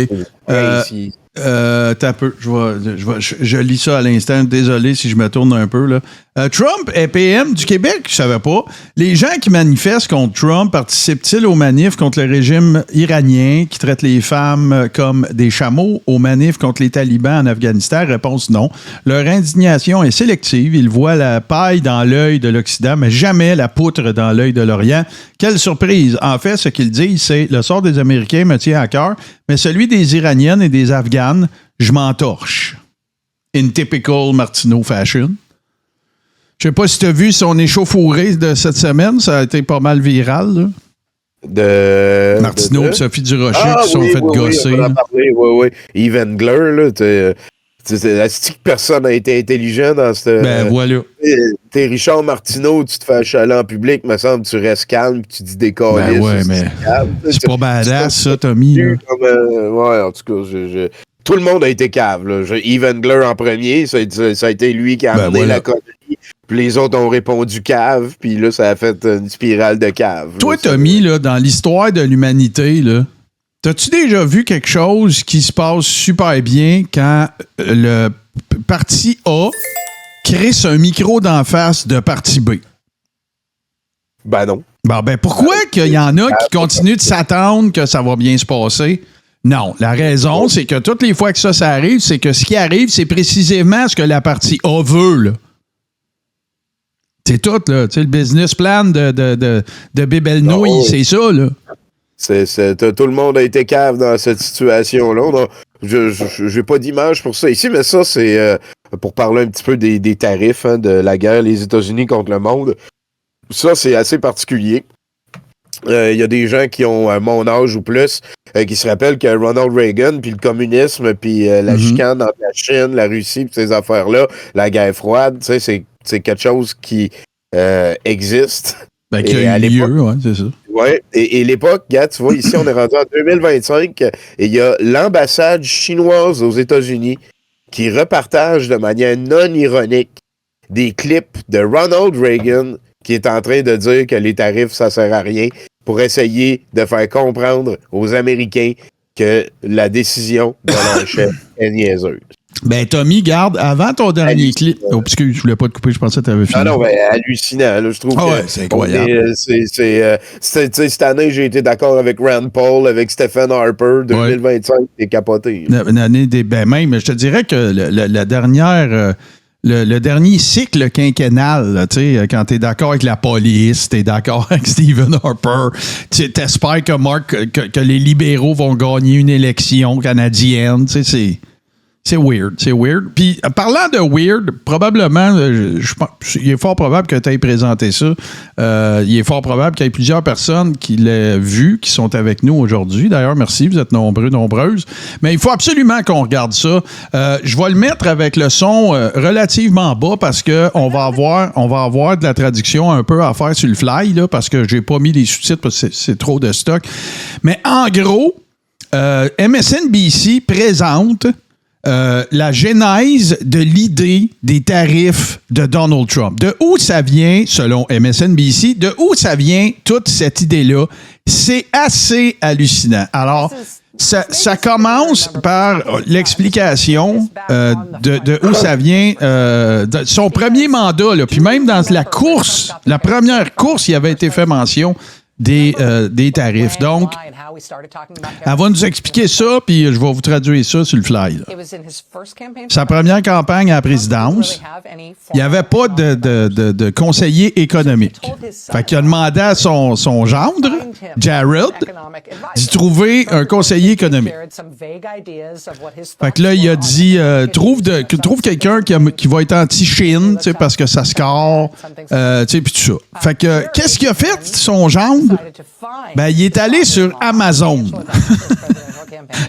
Ici. T'as peu. Je lis ça à l'instant. Désolé si je me tourne un peu. Là. Trump est PM du Québec, je savais pas. Les gens qui manifestent contre Trump participent-ils aux manifs contre le régime iranien qui traite les femmes comme des chameaux, aux manifs contre les talibans en Afghanistan? Réponse non. Leur indignation est sélective. Ils voient la paille dans l'œil de l'Occident, mais jamais la poutre dans l'œil de l'Orient. Quelle surprise! En fait, ce qu'ils disent, c'est le sort des Américains me tient à cœur, mais celui des Iraniennes et des Afghanes, je m'entorche. In typical Martineau fashion. Je sais pas si tu as vu son échauffouré de cette semaine, ça a été pas mal viral. Là. Martineau et Sophie Durocher qui sont fait gosser. Oui. Yves Engler, là, personne n'a été intelligent dans cette... Ben voilà. T'es Richard Martineau, tu te fais achaler en public, me semble, tu restes calme, puis tu dis des câlisses. Ben ouais, mais c'est pas badass, ça, Tommy. Ouais, en tout cas, tout le monde a été cave. Là. Yves Engler en premier, ça a été lui qui a amené la connerie. Puis les autres ont répondu cave, puis là, ça a fait une spirale de cave. Toi, Tommy, là, dans l'histoire de l'humanité, là, t'as-tu déjà vu quelque chose qui se passe super bien quand le parti A crisse un micro d'en face de parti B? Ben non. Ben pourquoi qu'il y en a qui continuent de s'attendre que ça va bien se passer? Non. La raison, c'est que toutes les fois que ça arrive, c'est que ce qui arrive, c'est précisément ce que la partie A veut, là. C'est tout, là. Tu sais, le business plan de Bébelnouille, c'est ça, là. Tout le monde a été cave dans cette situation-là. Je n'ai pas d'image pour ça ici, mais ça, c'est pour parler un petit peu des tarifs de la guerre, les États-Unis contre le monde. Ça, c'est assez particulier. Il y a des gens qui ont mon âge ou plus qui se rappellent que Ronald Reagan, puis le communisme, puis la chicane entre la Chine, la Russie, puis ces affaires-là, la guerre froide, tu sais, c'est quelque chose qui existe. Ben, qui a eu lieu, ouais, c'est ça. Oui, et l'époque, gars, tu vois, ici, on est rendu en 2025, et il y a l'ambassade chinoise aux États-Unis qui repartage de manière non ironique des clips de Ronald Reagan qui est en train de dire que les tarifs, ça sert à rien pour essayer de faire comprendre aux Américains que la décision de leur chef est niaiseuse. Ben, Tommy, garde, avant ton dernier clip. Oh, excuse, je voulais pas te couper, je pensais que tu avais fini. Non, hallucinant. Là, je trouve que c'est incroyable. Cette année, j'ai été d'accord avec Rand Paul, avec Stephen Harper. 2025, t'es capoté. Une année même, je te dirais que la dernière. Le dernier cycle quinquennal, quand tu es d'accord avec la police, tu es d'accord avec Stephen Harper, tu espères que les libéraux vont gagner une élection canadienne, c'est weird, c'est weird. Puis, parlant de weird, probablement, il est fort probable que tu aies présenté ça. Il est fort probable qu'il y ait plusieurs personnes qui l'aient vu, qui sont avec nous aujourd'hui. D'ailleurs, merci, vous êtes nombreux, nombreuses. Mais il faut absolument qu'on regarde ça. Je vais le mettre avec le son relativement bas parce qu'on va avoir de la traduction un peu à faire sur le fly, là, parce que j'ai pas mis les sous-titres parce que c'est trop de stock. Mais en gros, MSNBC présente la genèse de l'idée des tarifs de Donald Trump. De où ça vient, selon MSNBC, de où ça vient toute cette idée-là? C'est assez hallucinant. Alors, Ça commence par l'explication de où ça vient, de son premier mandat. Là. Puis même dans la première course, il avait été fait mention des tarifs. Donc, elle va nous expliquer ça, puis je vais vous traduire ça sur le fly. Là. Sa première campagne à la présidence, il n'y avait pas de conseiller économique. Fait qu'il a demandé à son gendre, Jared, d'y trouver un conseiller économique. Fait que là, il a dit, trouve quelqu'un qui va être anti-Chine, parce que ça score, puis tout ça. Fait que, qu'est-ce qu'il a fait, son gendre? Ben, il est allé sur Amazon.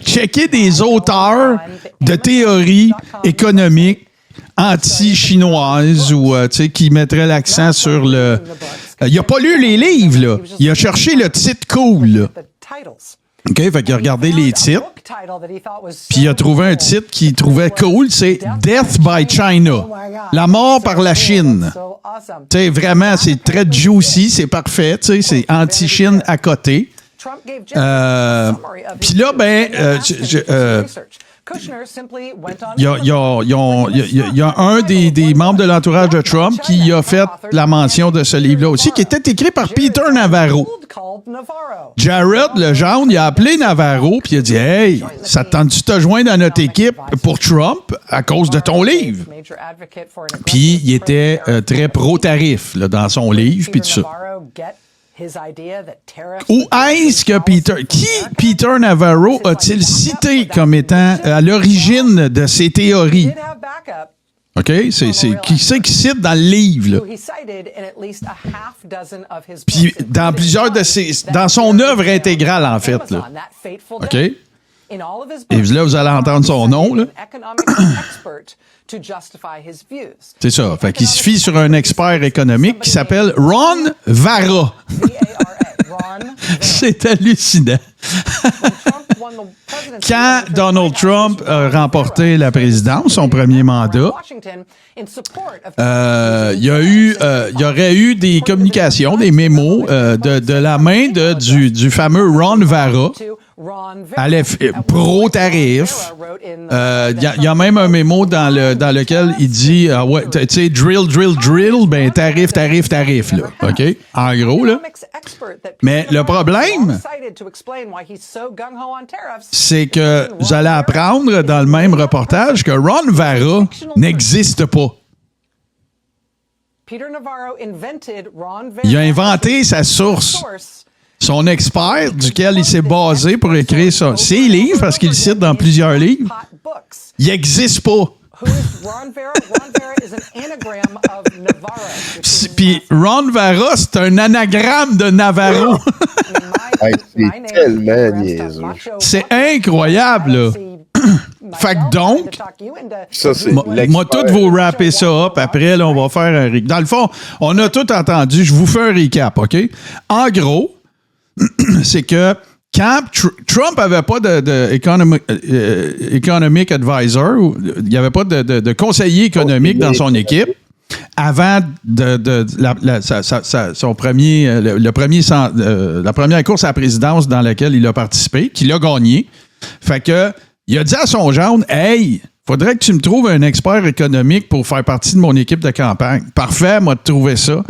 Checker des auteurs de théories économiques anti-chinoises ou qui mettraient l'accent sur le... il n'a pas lu les livres, là. Il a cherché le titre cool, là. OK, fait qu'il a regardé les titres, puis il a trouvé un titre qu'il trouvait cool, c'est « Death by China », la mort par la Chine. Tu sais, vraiment, c'est très juicy, c'est parfait, tu sais, c'est anti-Chine à côté. Puis là, ben, il y a un des membres de l'entourage de Trump qui a fait la mention de ce livre-là aussi, qui était écrit par Peter Navarro. Jared, le jaune, il a appelé Navarro puis il a dit « Hey, ça te tente-tu de te joindre à notre équipe pour Trump à cause de ton livre? » Puis il était très pro-tarif là, dans son livre puis tout ça. Où est-ce que Peter Navarro a-t-il cité comme étant à l'origine de ces théories? OK? Qui c'est qui cite dans le livre, là? Puis dans plusieurs de dans son œuvre intégrale, en fait, là. OK? Et là, vous allez entendre son nom, là. C'est ça. Fait qu'il se fie sur un expert économique qui s'appelle Ron Vara. C'est hallucinant. Quand Donald Trump a remporté la présidence, son premier mandat, il y aurait eu des communications, des mémos de la main du fameux Ron Vara, pro-tarif. Il y a même un mémo dans lequel il dit ouais, tu sais, drill, ben tarif, là. OK? En gros, là. Mais le problème, c'est que vous allez apprendre dans le même reportage que Ron Vara n'existe pas. Il a inventé sa source. Son expert, duquel il s'est basé pour écrire ses livres, parce qu'il le cite dans plusieurs livres, il n'existe pas. Puis Ron Vara, c'est un anagramme de Navarro. C'est tellement niaiseux. C'est incroyable, là. Fait que donc, moi, tout vous rapper ça up. Après, là, on va faire un recap. Dans le fond, on a tout entendu. Je vous fais un recap, OK? En gros, c'est que quand Trump n'avait pas de economic advisor, il n'y avait pas de conseiller économique dans son équipe, avant son premier, la première course à la présidence dans laquelle il a participé, qu'il a gagné. Fait que, il a dit à son gendre, « Hey, faudrait que tu me trouves un expert économique pour faire partie de mon équipe de campagne. » Parfait, moi, de trouver ça.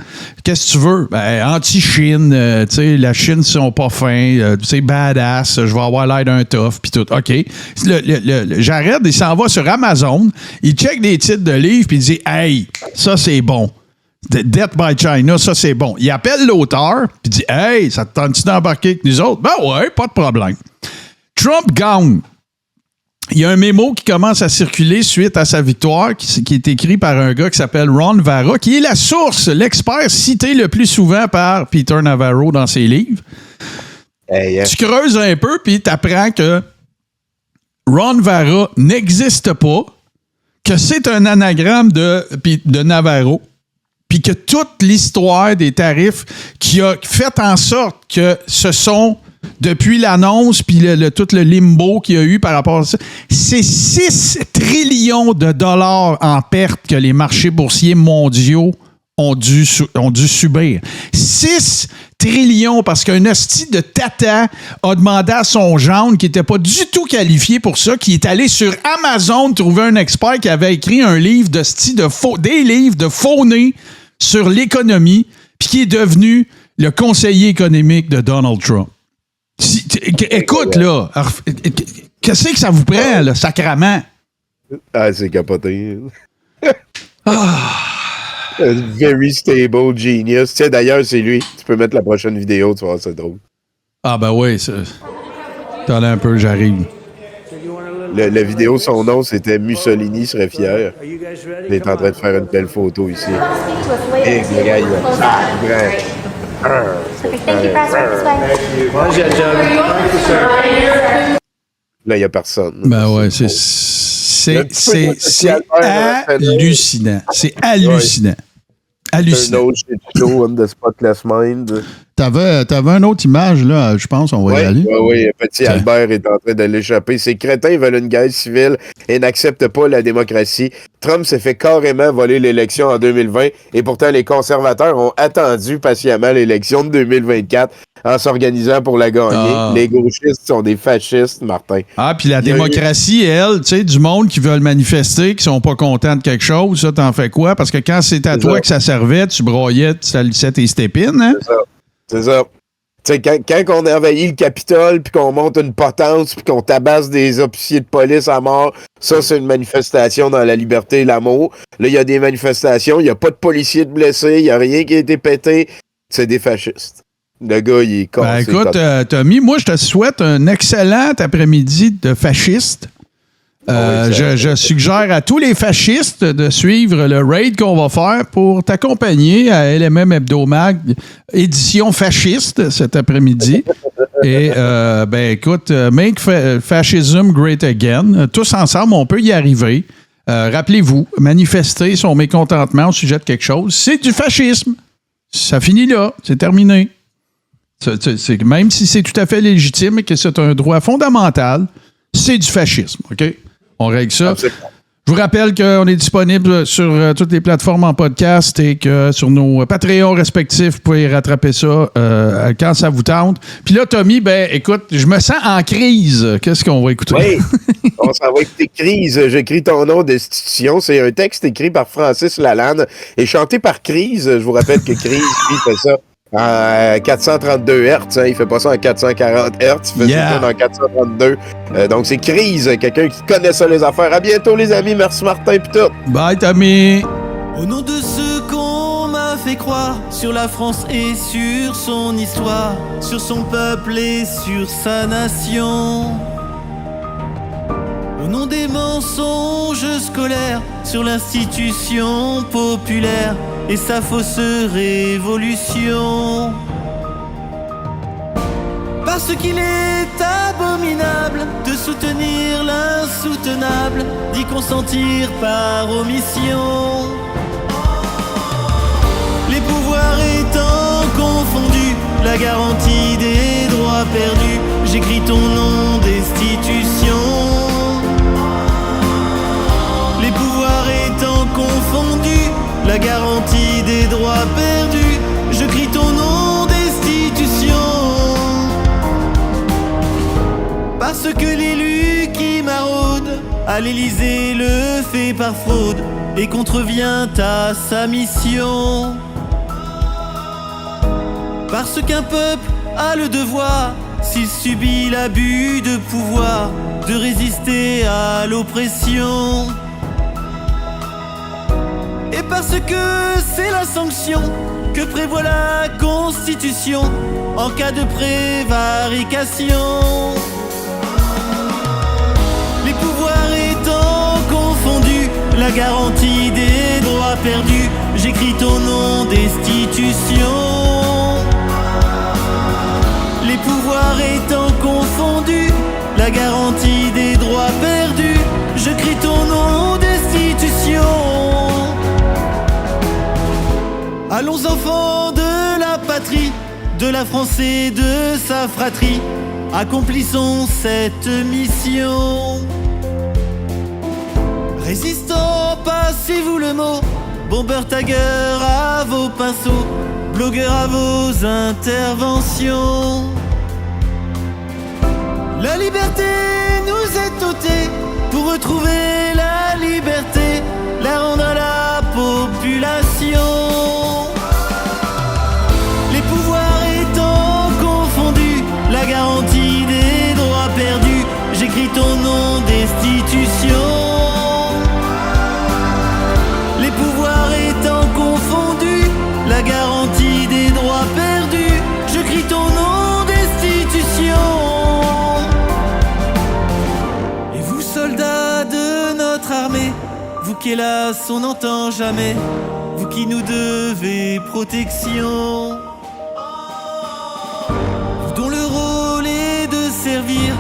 Qu'est-ce que tu veux? Ben, anti-Chine, tu sais, la Chine, ils sont pas fins, c'est badass, je vais avoir l'air d'un tough, puis tout. OK. Jared, il s'en va sur Amazon, il check des titres de livres, puis il dit, « Hey, ça, c'est bon. Death by China, ça, c'est bon. » Il appelle l'auteur, puis il dit, « Hey, ça te tente-tu d'embarquer avec nous autres? » Ben ouais, pas de problème. Trump gagne. Il y a un mémo qui commence à circuler suite à sa victoire, qui est écrit par un gars qui s'appelle Ron Vara, qui est la source, l'expert cité le plus souvent par Peter Navarro dans ses livres. Tu creuses un peu, puis tu apprends que Ron Vara n'existe pas, que c'est un anagramme de Navarro, puis que toute l'histoire des tarifs qui a fait en sorte que ce sont... Depuis l'annonce, puis tout le limbo qu'il y a eu par rapport à ça, c'est 6 trillions de dollars en perte que les marchés boursiers mondiaux ont dû subir. 6 trillions parce qu'un hostie de tata a demandé à son gendre qui n'était pas du tout qualifié pour ça, qui est allé sur Amazon trouver un expert qui avait écrit un livre des livres de faux-nez sur l'économie, puis qui est devenu le conseiller économique de Donald Trump. Écoute, là, qu'est-ce que ça vous prend, là, sacrament? Ah, c'est capoté. Very stable genius. Tu sais, d'ailleurs, c'est lui. Tu peux mettre la prochaine vidéo, tu vas voir, c'est drôle. Ah, ben oui, ça. Attendez un peu, j'arrive. La vidéo, son nom, c'était Mussolini serait fier. Il est en train de faire une belle photo ici. Et le gars, il Là, il n'y a personne. Ben ouais, c'est hallucinant. C'est hallucinant. Hallucinant. Un autre shit show on the spotless mind. T'avais une autre image, là, je pense, on va y aller. Oui, petit Albert est en train de l'échapper. Ces crétins veulent une guerre civile et n'acceptent pas la démocratie. Trump s'est fait carrément voler l'élection en 2020 et pourtant les conservateurs ont attendu patiemment l'élection de 2024 en s'organisant pour la gagner. Les gauchistes sont des fascistes, Martin. Ah, puis la démocratie, elle, tu sais, du monde qui veulent manifester, qui sont pas contents de quelque chose, ça, t'en fais quoi? Parce que quand c'est à toi que ça servait, tu broyais, tu salissais tes stépines, hein? C'est ça. Tu sais, quand on envahit le Capitole, puis qu'on monte une potence, puis qu'on tabasse des officiers de police à mort, ça, c'est une manifestation dans la liberté et l'amour. Là, il y a des manifestations, il n'y a pas de policiers de blessés, il n'y a rien qui a été pété. C'est des fascistes. Le gars, il est cassé. Ben écoute, Tommy, moi, je te souhaite un excellent après-midi de fasciste. Je suggère à tous les fascistes de suivre le raid qu'on va faire pour t'accompagner à LMM Hebdomag, édition fasciste cet après-midi. Et, ben écoute, make fascism great again. Tous ensemble, on peut y arriver. Rappelez-vous, manifester son mécontentement au sujet de quelque chose, c'est du fascisme. Ça finit là, c'est terminé. Même si c'est tout à fait légitime et que c'est un droit fondamental, c'est du fascisme, OK? On règle ça. Absolument. Je vous rappelle qu'on est disponible sur toutes les plateformes en podcast et que sur nos Patreons respectifs, vous pouvez rattraper ça quand ça vous tente. Puis là, Tommy, ben écoute, je me sens en crise. Qu'est-ce qu'on va écouter? Oui, on s'en va écouter Crise. J'écris ton nom d'institution. C'est un texte écrit par Francis Lalanne et chanté par Crise. Je vous rappelle que Crise, lui, fait ça en 432 Hz, hein, il fait pas ça en 440 Hz, il fait ça en 432. Donc c'est Crise, quelqu'un qui connaît ça les affaires. À bientôt les amis, merci Martin pis tout. Bye Tommy. Au nom de ce qu'on m'a fait croire sur la France et sur son histoire, sur son peuple et sur sa nation. Au nom des mensonges scolaires sur l'institution populaire et sa fausse révolution. Parce qu'il est abominable de soutenir l'insoutenable, d'y consentir par omission. Les pouvoirs étant confondus, la garantie des droits perdus, j'écris ton nom destitution. Les pouvoirs étant confondus, la garantie des droits perdus, je crie ton nom destitution. Parce que l'élu qui maraude à l'Élysée le fait par fraude et contrevient à sa mission. Parce qu'un peuple a le devoir, s'il subit l'abus de pouvoir, de résister à l'oppression. Et parce que c'est la sanction que prévoit la Constitution en cas de prévarication. Les pouvoirs étant confondus, la garantie des droits perdus, j'écris ton nom destitution. Les pouvoirs étant confondus, la garantie des droits perdus, je crie ton nom destitution. Allons enfants de la patrie, de la France et de sa fratrie, accomplissons cette mission. Résistants, passez-vous le mot, bomber tagger à vos pinceaux, blogueur à vos interventions. La liberté nous est ôtée pour retrouver la liberté, la rendre à la population. Les pouvoirs étant confondus, la garantie des droits perdus, j'écris ton nom destitution. Les pouvoirs étant confondus, la garantie des droits perdus, je crie ton nom destitution. Et vous soldats de notre armée, vous qui hélas on n'entend jamais, vous qui nous devez protection, vous dont le rôle est de servir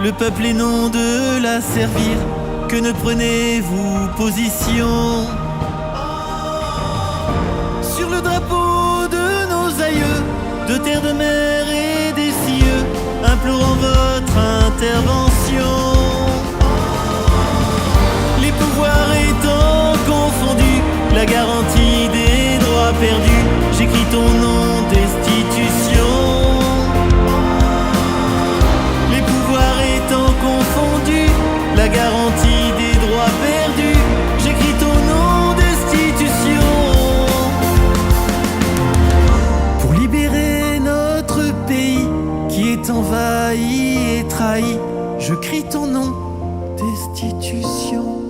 le peuple et non de la servir, que ne prenez-vous position? Sur le drapeau de nos aïeux, de terre, de mer et des cieux, implorant votre intervention. Les pouvoirs étant confondus, la garantie des droits perdus, j'écris ton nom destitution. Les pouvoirs étant confondus, la garantie des droits perdus, j'écris ton nom destitution. Pour libérer notre pays qui est envahi et trahi, je crie ton nom destitution.